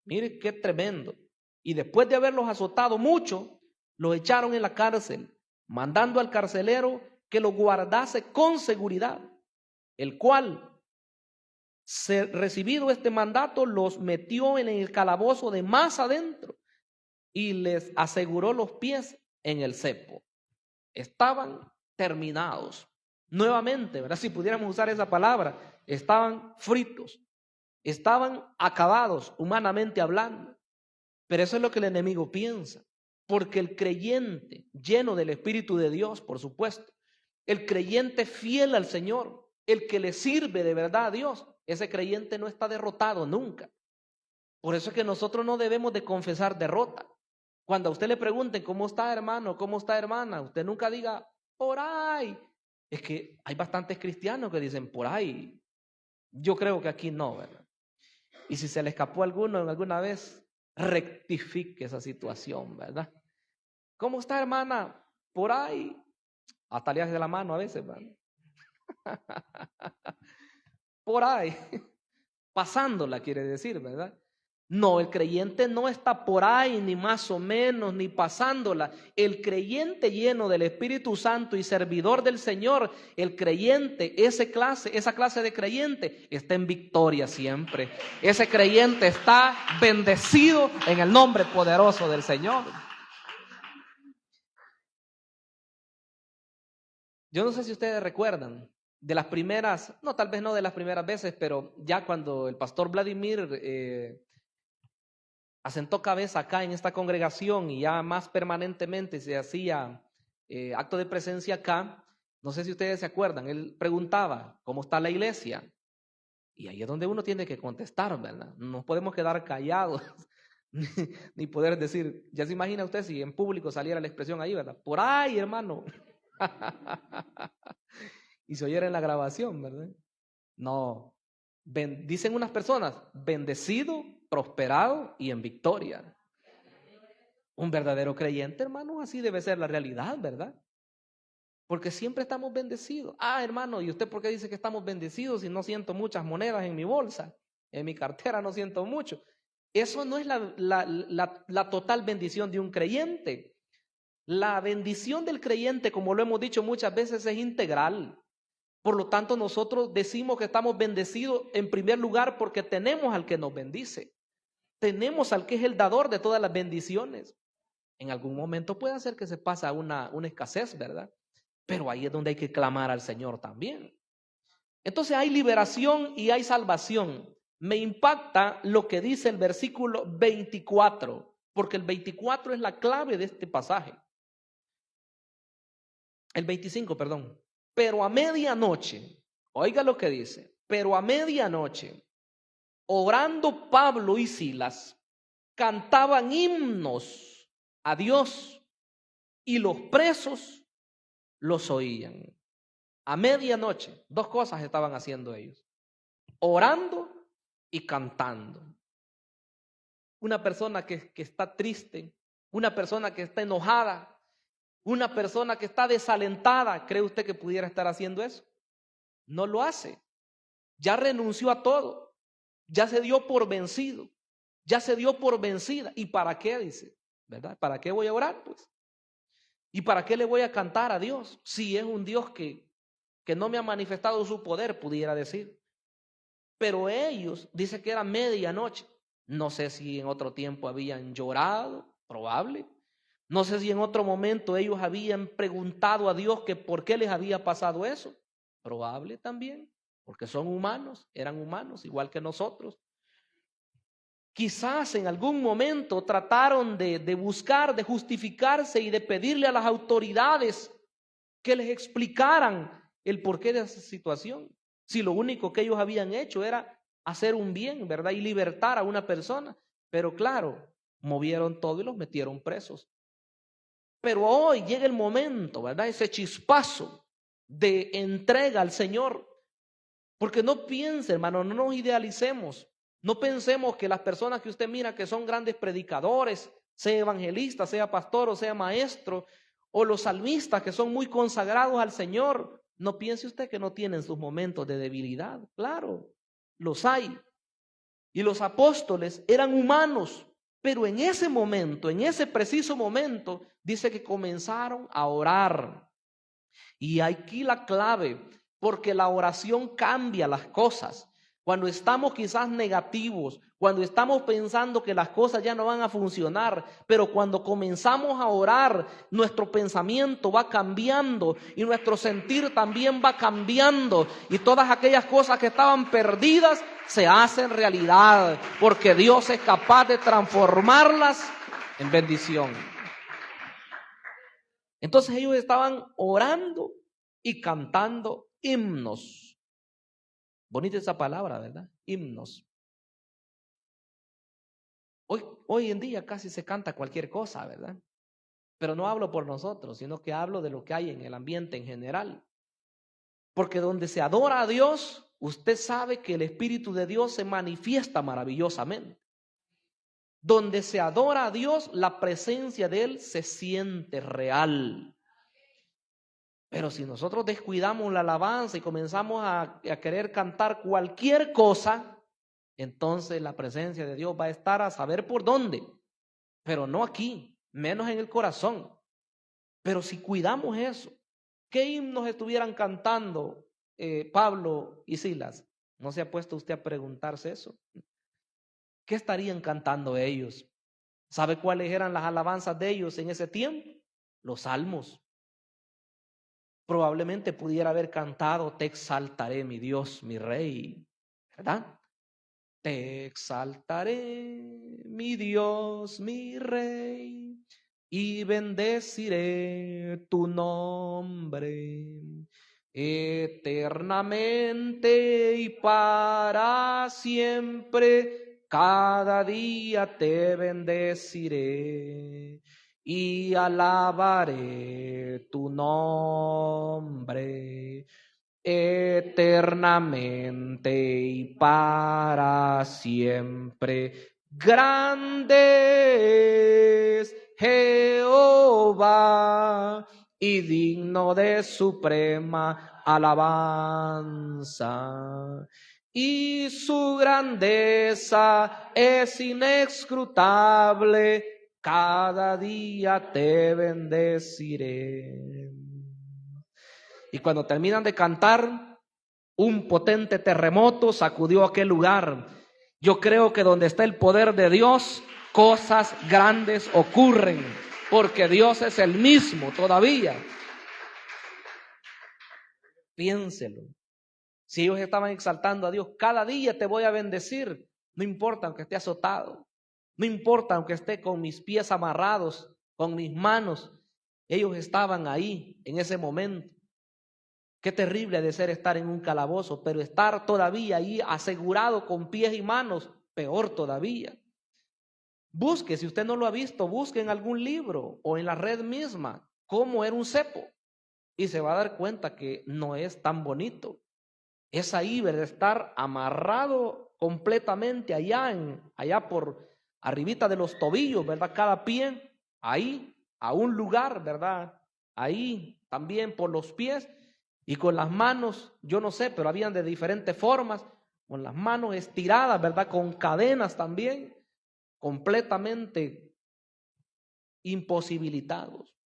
Mire qué tremendo. Y después de haberlos azotado mucho, los echaron en la cárcel, mandando al carcelero que los guardase con seguridad, el cual, recibido este mandato, los metió en el calabozo de más adentro y les aseguró los pies en el cepo. Estaban terminados. Nuevamente, ¿verdad? Si pudiéramos usar esa palabra, estaban fritos, estaban acabados humanamente hablando. Pero eso es lo que el enemigo piensa, porque el creyente lleno del Espíritu de Dios, por supuesto, el creyente fiel al Señor, el que le sirve de verdad a Dios, ese creyente no está derrotado nunca. Por eso es que nosotros no debemos de confesar derrota. Cuando a usted le pregunten, ¿cómo está hermano? ¿Cómo está hermana? Usted nunca diga, por ahí. Es que hay bastantes cristianos que dicen, por ahí. Yo creo que aquí no, ¿verdad? Y si se le escapó a alguno alguna vez, rectifique esa situación, ¿verdad? ¿Cómo está hermana? Por ahí. Hasta le hace de la mano a veces, ¿verdad? Por ahí. Pasándola quiere decir, ¿verdad? No, el creyente no está por ahí, ni más o menos, ni pasándola. El creyente lleno del Espíritu Santo y servidor del Señor, el creyente, esa clase de creyente está en victoria siempre. Ese creyente está bendecido en el nombre poderoso del Señor. Yo no sé si ustedes recuerdan de las primeras, no, tal vez no de las primeras veces, pero ya cuando el pastor Vladimir asentó cabeza acá en esta congregación y ya más permanentemente se hacía acto de presencia acá, no sé si ustedes se acuerdan, él preguntaba, ¿cómo está la iglesia? Y ahí es donde uno tiene que contestar, ¿verdad? No podemos quedar callados, ni poder decir, ya se imagina usted si en público saliera la expresión ahí, ¿verdad? Por ahí, hermano. Y se oyera en la grabación, ¿verdad? No, dicen unas personas, bendecido, prosperado y en victoria. Un verdadero creyente, hermanos, así debe ser la realidad, ¿verdad? Porque siempre estamos bendecidos. Ah, hermano, ¿y usted por qué dice que estamos bendecidos si no siento muchas monedas en mi bolsa? En mi cartera no siento mucho. Eso no es la total bendición de un creyente. La bendición del creyente, como lo hemos dicho muchas veces, es integral. Por lo tanto, nosotros decimos que estamos bendecidos en primer lugar porque tenemos al que nos bendice. Tenemos al que es el dador de todas las bendiciones. En algún momento puede ser que se pasa una escasez, ¿verdad? Pero ahí es donde hay que clamar al Señor también. Entonces hay liberación y hay salvación. Me impacta lo que dice el versículo 24, porque el 24 es la clave de este pasaje. El 25, perdón. Pero a medianoche, oiga lo que dice, pero a medianoche, orando Pablo y Silas, cantaban himnos a Dios y los presos los oían. A medianoche, dos cosas estaban haciendo ellos: orando y cantando. Una persona que está triste, una persona que está enojada, una persona que está desalentada, ¿cree usted que pudiera estar haciendo eso? No lo hace. Ya renunció a todo, ya se dio por vencido, ya se dio por vencida. ¿Y para qué? Dice, ¿verdad? ¿Para qué voy a orar? Pues, ¿y para qué le voy a cantar a Dios? Si es un Dios que no me ha manifestado su poder, pudiera decir. Pero ellos, dice que era medianoche. No sé si en otro tiempo habían llorado, probable. No sé si en otro momento ellos habían preguntado a Dios que por qué les había pasado eso. Probable también, porque son humanos, eran humanos igual que nosotros. Quizás en algún momento trataron de buscar, de justificarse y de pedirle a las autoridades que les explicaran el porqué de esa situación. Si lo único que ellos habían hecho era hacer un bien, ¿verdad? Y libertar a una persona. Pero claro, movieron todo y los metieron presos. Pero hoy llega el momento, ¿verdad? Ese chispazo de entrega al Señor. Porque no piense, hermano, no nos idealicemos. No pensemos que las personas que usted mira que son grandes predicadores, sea evangelista, sea pastor o sea maestro, o los salmistas que son muy consagrados al Señor, no piense usted que no tienen sus momentos de debilidad. Claro, los hay. Y los apóstoles eran humanos, pero en ese momento, en ese preciso momento, dice que comenzaron a orar. Y aquí la clave, porque la oración cambia las cosas. Cuando estamos quizás negativos, cuando estamos pensando que las cosas ya no van a funcionar, pero cuando comenzamos a orar, nuestro pensamiento va cambiando y nuestro sentir también va cambiando, y todas aquellas cosas que estaban perdidas se hacen realidad, porque Dios es capaz de transformarlas en bendición. Entonces ellos estaban orando y cantando himnos. Bonita esa palabra, ¿verdad? Himnos. Hoy en día casi se canta cualquier cosa, ¿verdad? Pero no hablo por nosotros, sino que hablo de lo que hay en el ambiente en general. Porque donde se adora a Dios, usted sabe que el Espíritu de Dios se manifiesta maravillosamente. Donde se adora a Dios, la presencia de Él se siente real. Pero si nosotros descuidamos la alabanza y comenzamos a querer cantar cualquier cosa, entonces la presencia de Dios va a estar a saber por dónde, pero no aquí, menos en el corazón. Pero si cuidamos eso, ¿qué himnos estuvieran cantando Pablo y Silas? ¿No se ha puesto usted a preguntarse eso? ¿Qué estarían cantando ellos? ¿Sabe cuáles eran las alabanzas de ellos en ese tiempo? Los salmos. Probablemente pudiera haber cantado: te exaltaré, mi Dios, mi Rey, ¿verdad? Te exaltaré, mi Dios, mi Rey, y bendeciré tu nombre eternamente y para siempre. Cada día te bendeciré y alabaré tu nombre eternamente y para siempre. Grande es Jehová y digno de suprema alabanza. Y su grandeza es inescrutable, cada día te bendeciré. Y cuando terminan de cantar, un potente terremoto sacudió aquel lugar. Yo creo que donde está el poder de Dios, cosas grandes ocurren, porque Dios es el mismo todavía. Piénselo. Si ellos estaban exaltando a Dios, cada día te voy a bendecir, no importa aunque esté azotado, no importa aunque esté con mis pies amarrados, con mis manos, ellos estaban ahí en ese momento. Qué terrible de ser estar en un calabozo, pero estar todavía ahí asegurado con pies y manos, peor todavía. Busque, si usted no lo ha visto, busque en algún libro o en la red misma cómo era un cepo y se va a dar cuenta que no es tan bonito. Es ahí, ¿verdad? Estar amarrado completamente allá por arribita de los tobillos, ¿verdad? Cada pie, ahí, a un lugar, ¿verdad? Ahí también por los pies y con las manos, yo no sé, pero habían de diferentes formas, con las manos estiradas, ¿verdad? Con cadenas también, completamente imposibilitados.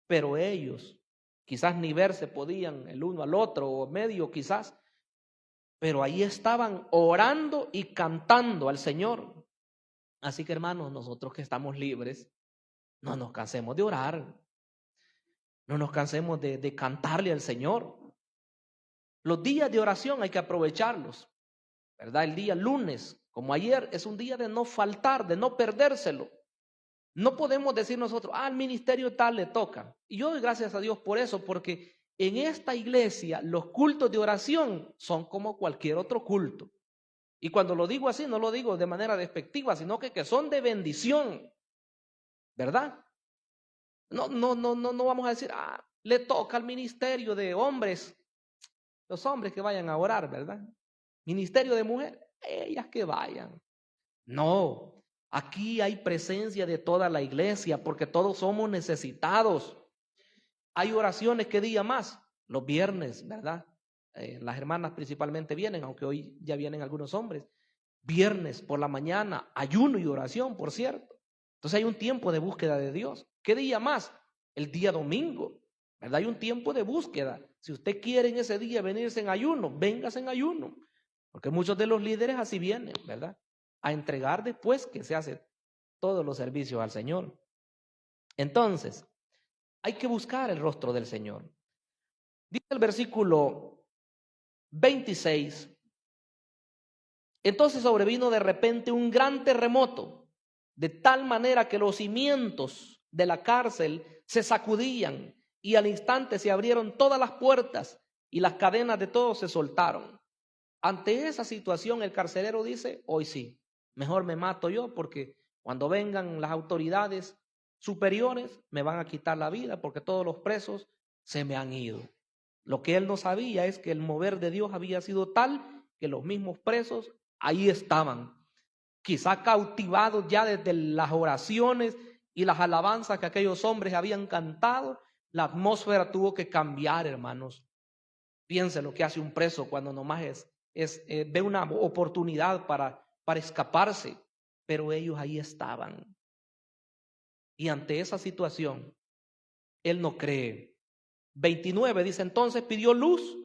Pero ellos, quizás ni verse podían el uno al otro, o medio quizás, pero ahí estaban orando y cantando al Señor. Así que hermanos, nosotros que estamos libres, no nos cansemos de orar, no nos cansemos de cantarle al Señor. Los días de oración hay que aprovecharlos, ¿verdad? El día lunes, como ayer, es un día de no faltar, de no perdérselo. No podemos decir nosotros, al ministerio tal le toca. Y yo doy gracias a Dios por eso, porque en esta iglesia los cultos de oración son como cualquier otro culto. Y cuando lo digo así, no lo digo de manera despectiva, sino que son de bendición, ¿verdad? No vamos a decir, le toca al ministerio de hombres, los hombres que vayan a orar, ¿verdad? Ministerio de mujeres, ellas que vayan. No, aquí hay presencia de toda la iglesia, porque todos somos necesitados. Hay oraciones que día más, los viernes, ¿verdad? Las hermanas principalmente vienen, aunque hoy ya vienen algunos hombres. Viernes por la mañana, ayuno y oración, por cierto. Entonces hay un tiempo de búsqueda de Dios. ¿Qué día más? El día domingo, ¿verdad? Hay un tiempo de búsqueda. Si usted quiere en ese día venirse en ayuno, véngase en ayuno. Porque muchos de los líderes así vienen, ¿verdad? A entregar después que se hace todos los servicios al Señor. Entonces, hay que buscar el rostro del Señor. Dice el versículo 26. Entonces sobrevino de repente un gran terremoto, de tal manera que los cimientos de la cárcel se sacudían y al instante se abrieron todas las puertas y las cadenas de todos se soltaron. Ante esa situación el carcelero dice, hoy sí, mejor me mato yo porque cuando vengan las autoridades superiores me van a quitar la vida porque todos los presos se me han ido. Lo que él no sabía es que el mover de Dios había sido tal que los mismos presos ahí estaban, quizá cautivados ya desde las oraciones y las alabanzas que aquellos hombres habían cantado. La atmósfera tuvo que cambiar, hermanos. Piense lo que hace un preso cuando nomás ve una oportunidad para escaparse, pero ellos ahí estaban. Y ante esa situación, él no cree. 29 dice, entonces pidió luz,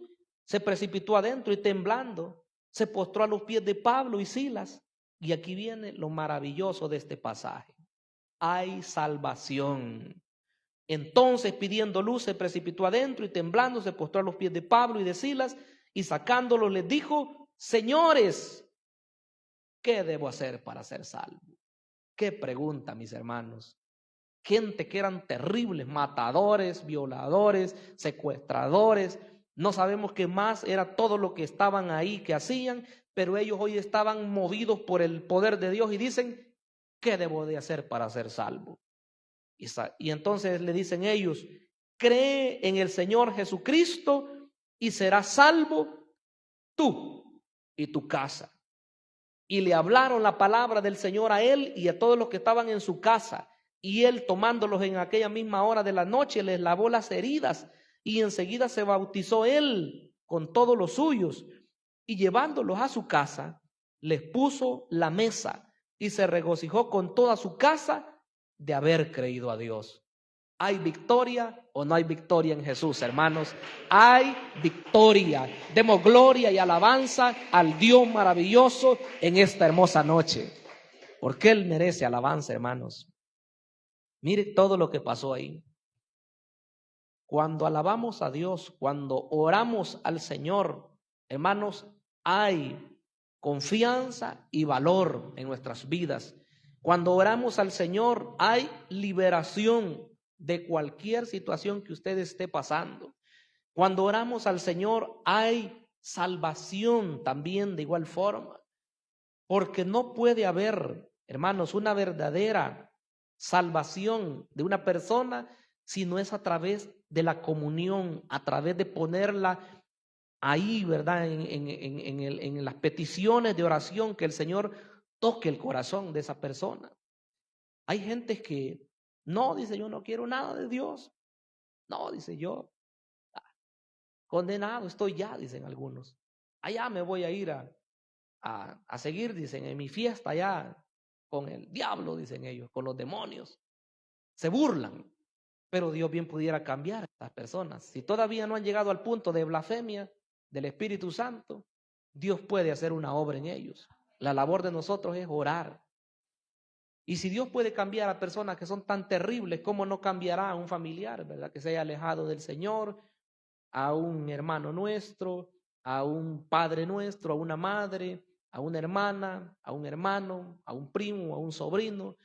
se precipitó adentro y temblando, se postró a los pies de Pablo y Silas. Y aquí viene lo maravilloso de este pasaje. Hay salvación. Entonces, pidiendo luz, se precipitó adentro y temblando, se postró a los pies de Pablo y de Silas y sacándolos les dijo, señores, ¿qué debo hacer para ser salvo? Qué pregunta, mis hermanos. Gente que eran terribles, matadores, violadores, secuestradores. No sabemos qué más era todo lo que estaban ahí, que hacían, pero ellos hoy estaban movidos por el poder de Dios y dicen, ¿qué debo de hacer para ser salvo? Y entonces le dicen ellos, cree en el Señor Jesucristo y serás salvo tú y tu casa. Y le hablaron la palabra del Señor a él y a todos los que estaban en su casa. Y él, tomándolos en aquella misma hora de la noche, les lavó las heridas y enseguida se bautizó él con todos los suyos. Y llevándolos a su casa, les puso la mesa y se regocijó con toda su casa de haber creído a Dios. ¿Hay victoria o no hay victoria en Jesús, hermanos? Hay victoria. Demos gloria y alabanza al Dios maravilloso en esta hermosa noche, porque Él merece alabanza, hermanos. Mire todo lo que pasó ahí. Cuando alabamos a Dios, cuando oramos al Señor, hermanos, hay confianza y valor en nuestras vidas. Cuando oramos al Señor, hay liberación de cualquier situación que usted esté pasando. Cuando oramos al Señor, hay salvación también de igual forma. Porque no puede haber, hermanos, una verdadera salvación de una persona si no es a través de la comunión, a través de ponerla ahí, ¿verdad? En las peticiones de oración, que el Señor toque el corazón de esa persona. Hay gente que no, dice, yo no quiero nada de Dios. No, dice, yo condenado estoy ya, dicen algunos. Allá me voy a ir a seguir, dicen, en mi fiesta allá con el diablo, dicen ellos, con los demonios. Se burlan, pero Dios bien pudiera cambiar a estas personas. Si todavía no han llegado al punto de blasfemia del Espíritu Santo, Dios puede hacer una obra en ellos. La labor de nosotros es orar. Y si Dios puede cambiar a personas que son tan terribles, ¿cómo no cambiará a un familiar, verdad? Que se haya alejado del Señor, a un hermano nuestro, a un padre nuestro, a una madre, a una hermana, a un hermano, a un primo, a un sobrino.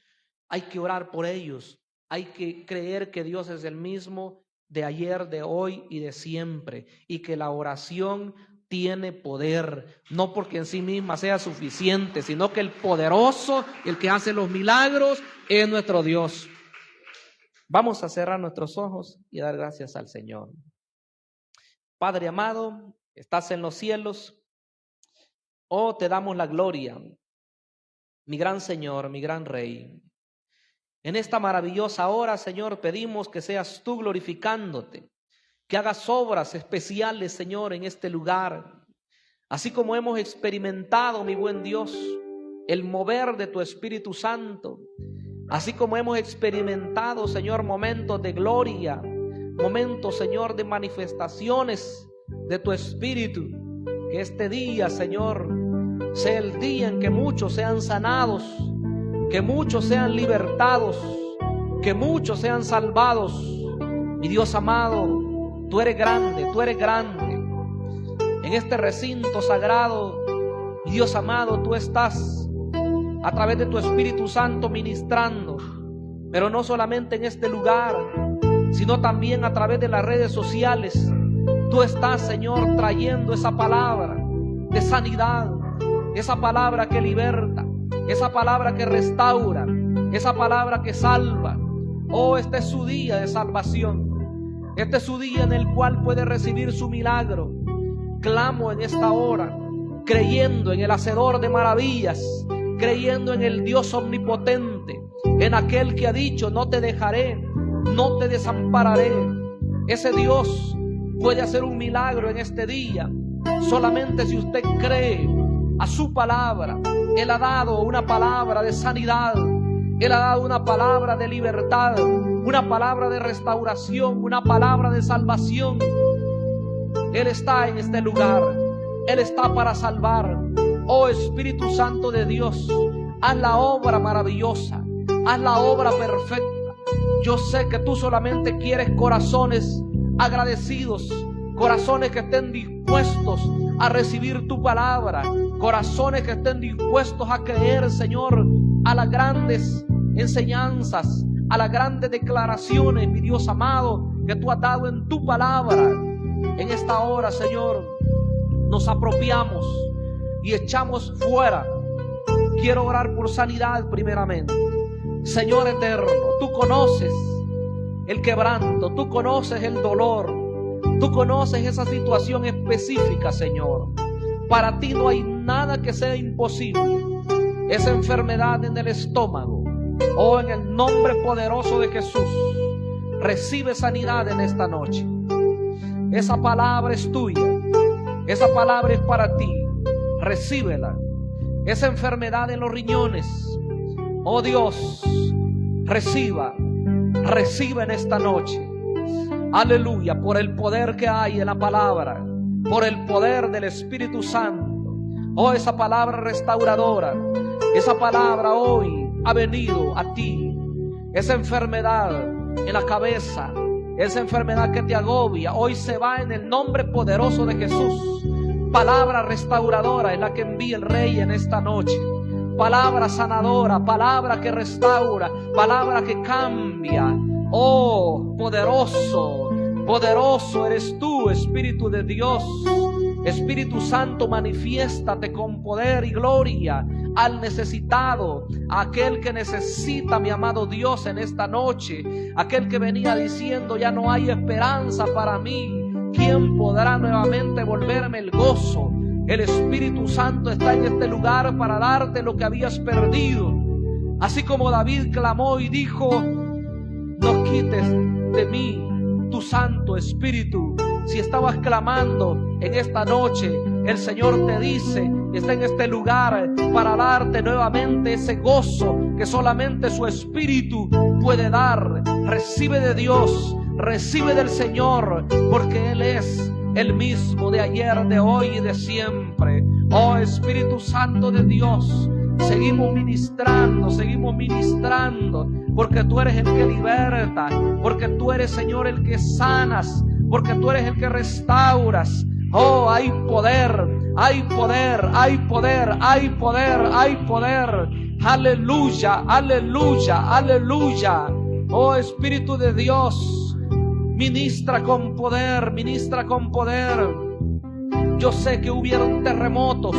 Hay que orar por ellos. Hay que creer que Dios es el mismo de ayer, de hoy y de siempre. Y que la oración tiene poder, no porque en sí misma sea suficiente, sino que el poderoso, el que hace los milagros, es nuestro Dios. Vamos a cerrar nuestros ojos y dar gracias al Señor. Padre amado, estás en los cielos. Oh, te damos la gloria, mi gran Señor, mi gran Rey. En esta maravillosa hora, Señor, pedimos que seas tú glorificándote, que hagas obras especiales, Señor, en este lugar. Así como hemos experimentado, mi buen Dios, el mover de tu Espíritu Santo. Así como hemos experimentado, Señor, momentos de gloria, momentos, Señor, de manifestaciones de tu Espíritu. Que este día, Señor, sea el día en que muchos sean sanados, que muchos sean libertados, que muchos sean salvados. Mi Dios amado, tú eres grande, tú eres grande. En este recinto sagrado, mi Dios amado, tú estás a través de tu Espíritu Santo ministrando, pero no solamente en este lugar, sino también a través de las redes sociales. Tú estás, Señor, trayendo esa palabra de sanidad, esa palabra que liberta, esa palabra que restaura, esa palabra que salva. Oh, este es su día de salvación. Este es su día en el cual puede recibir su milagro. Clamo en esta hora, creyendo en el hacedor de maravillas, creyendo en el Dios omnipotente, en aquel que ha dicho, no te dejaré, no te desampararé. Ese Dios puede hacer un milagro en este día, solamente si usted cree a su palabra. Él ha dado una palabra de sanidad, Él ha dado una palabra de libertad, una palabra de restauración, una palabra de salvación. Él está en este lugar, Él está para salvar. Oh Espíritu Santo de Dios, haz la obra maravillosa, haz la obra perfecta. Yo sé que tú solamente quieres corazones agradecidos, corazones que estén dispuestos a recibir tu palabra, corazones que estén dispuestos a creer, Señor, a las grandes enseñanzas, a las grandes declaraciones, mi Dios amado, que tú has dado en tu palabra. En esta hora, Señor, nos apropiamos y echamos fuera. Quiero orar por sanidad primeramente. Señor eterno, tú conoces el quebranto, tú conoces el dolor, tú conoces esa situación específica, Señor. Para ti no hay nada que sea imposible. Esa enfermedad en el estómago, Oh, en el nombre poderoso de Jesús, recibe sanidad en esta noche. Esa palabra es tuya. Esa palabra es para ti. Recíbela. Esa enfermedad en los riñones, oh Dios, reciba en esta noche. Aleluya, por el poder que hay en la palabra, por el poder del Espíritu Santo. Oh, esa palabra restauradora, esa palabra hoy ha venido a ti. Esa enfermedad en la cabeza, esa enfermedad que te agobia, hoy se va en el nombre poderoso de Jesús. Palabra restauradora es la que envía el Rey en esta noche. Palabra sanadora, palabra que restaura, palabra que cambia. Oh, poderoso, poderoso eres tú, Espíritu de Dios. Espíritu Santo, manifiéstate con poder y gloria al necesitado, a aquel que necesita, mi amado Dios, en esta noche. Aquel que venía diciendo, ya no hay esperanza para mí. ¿Quién podrá nuevamente volverme el gozo? El Espíritu Santo está en este lugar para darte lo que habías perdido. Así como David clamó y dijo, no quites de mí tu Santo Espíritu. Si estabas clamando en esta noche, el Señor te dice, está en este lugar para darte nuevamente ese gozo que solamente su Espíritu puede dar. Recibe de Dios, recibe del Señor, porque Él es el mismo de ayer, de hoy y de siempre. Oh, Espíritu Santo de Dios, seguimos ministrando, porque tú eres el que liberta, porque tú eres, Señor, el que sanas, porque tú eres el que restauras. Oh, hay poder, hay poder, hay poder, hay poder, hay poder. Aleluya, aleluya, aleluya. Oh, Espíritu de Dios, ministra con poder, ministra con poder. Yo sé que hubieron terremotos,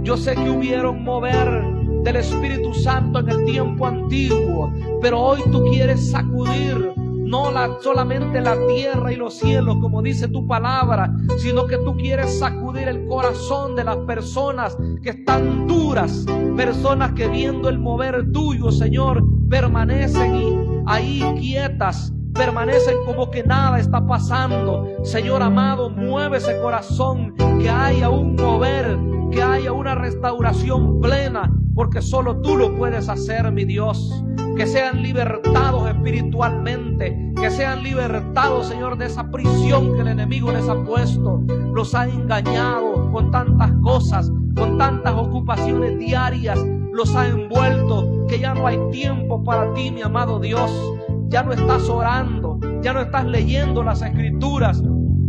yo sé que hubieron mover del Espíritu Santo en el tiempo antiguo, pero hoy tú quieres sacudir no solamente la tierra y los cielos, como dice tu palabra, sino que tú quieres sacudir el corazón de las personas que están duras, personas que viendo el mover tuyo, Señor, permanecen ahí quietas, permanecen como que nada está pasando. Señor amado, mueve ese corazón, que haya un mover, que haya una restauración plena, porque solo tú lo puedes hacer, mi Dios. Que sean libertados espiritualmente, que sean libertados, Señor, de esa prisión que el enemigo les ha puesto. Los ha engañado con tantas cosas, con tantas ocupaciones diarias, los ha envuelto, que ya no hay tiempo para ti, mi amado Dios. Ya no estás orando, ya no estás leyendo las Escrituras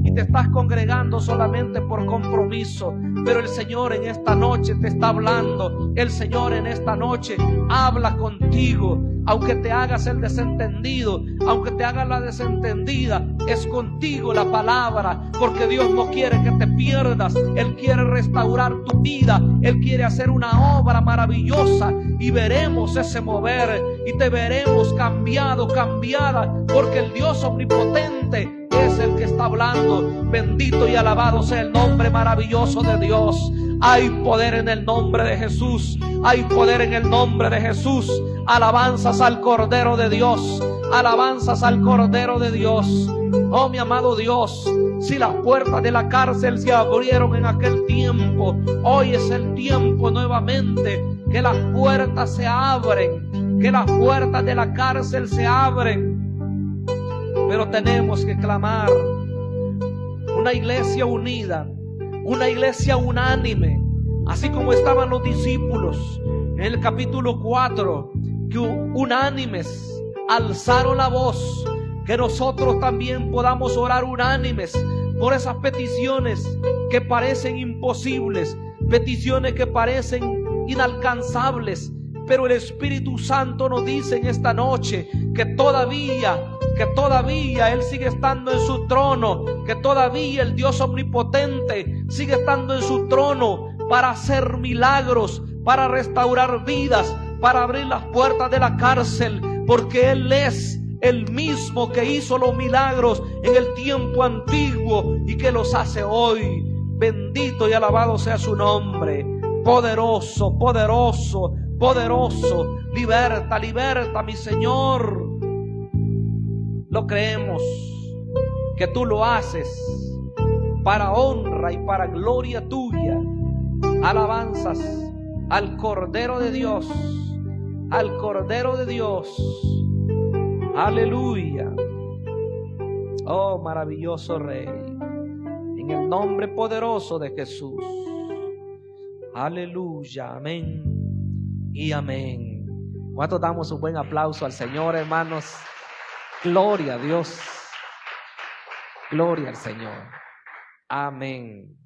y te estás congregando solamente por compromiso. Pero el Señor en esta noche te está hablando. El Señor en esta noche habla contigo. Aunque te hagas el desentendido, aunque te hagas la desentendida, es contigo la palabra, porque Dios no quiere que te pierdas. Él quiere restaurar tu vida, Él quiere hacer una obra maravillosa, y veremos ese mover, y te veremos cambiado, cambiada, porque el Dios omnipotente es el que está hablando. Bendito y alabado sea el nombre maravilloso de Dios. Hay poder en el nombre de Jesús, hay poder en el nombre de Jesús. Alabanzas al Cordero de Dios, alabanzas al Cordero de Dios. Oh, mi amado Dios, si las puertas de la cárcel se abrieron en aquel tiempo, hoy es el tiempo nuevamente que las puertas se abren, que las puertas de la cárcel se abren. Pero tenemos que clamar una iglesia unida, una iglesia unánime, así como estaban los discípulos en el capítulo 4, que unánimes alzaron la voz. Que nosotros también podamos orar unánimes por esas peticiones que parecen imposibles, peticiones que parecen inalcanzables, pero el Espíritu Santo nos dice en esta noche que todavía Él sigue estando en su trono, que todavía el Dios omnipotente sigue estando en su trono para hacer milagros, para restaurar vidas, para abrir las puertas de la cárcel, porque Él es el mismo que hizo los milagros en el tiempo antiguo y que los hace hoy. Bendito y alabado sea su nombre. Poderoso, poderoso, poderoso. Liberta, liberta, mi Señor. Lo creemos que tú lo haces para honra y para gloria tuya. Alabanzas al Cordero de Dios, al Cordero de Dios. Aleluya. Oh, maravilloso Rey, en el nombre poderoso de Jesús. Aleluya, amén y amén. ¿Cuántos damos un buen aplauso al Señor, hermanos? Gloria a Dios. Gloria al Señor. Amén.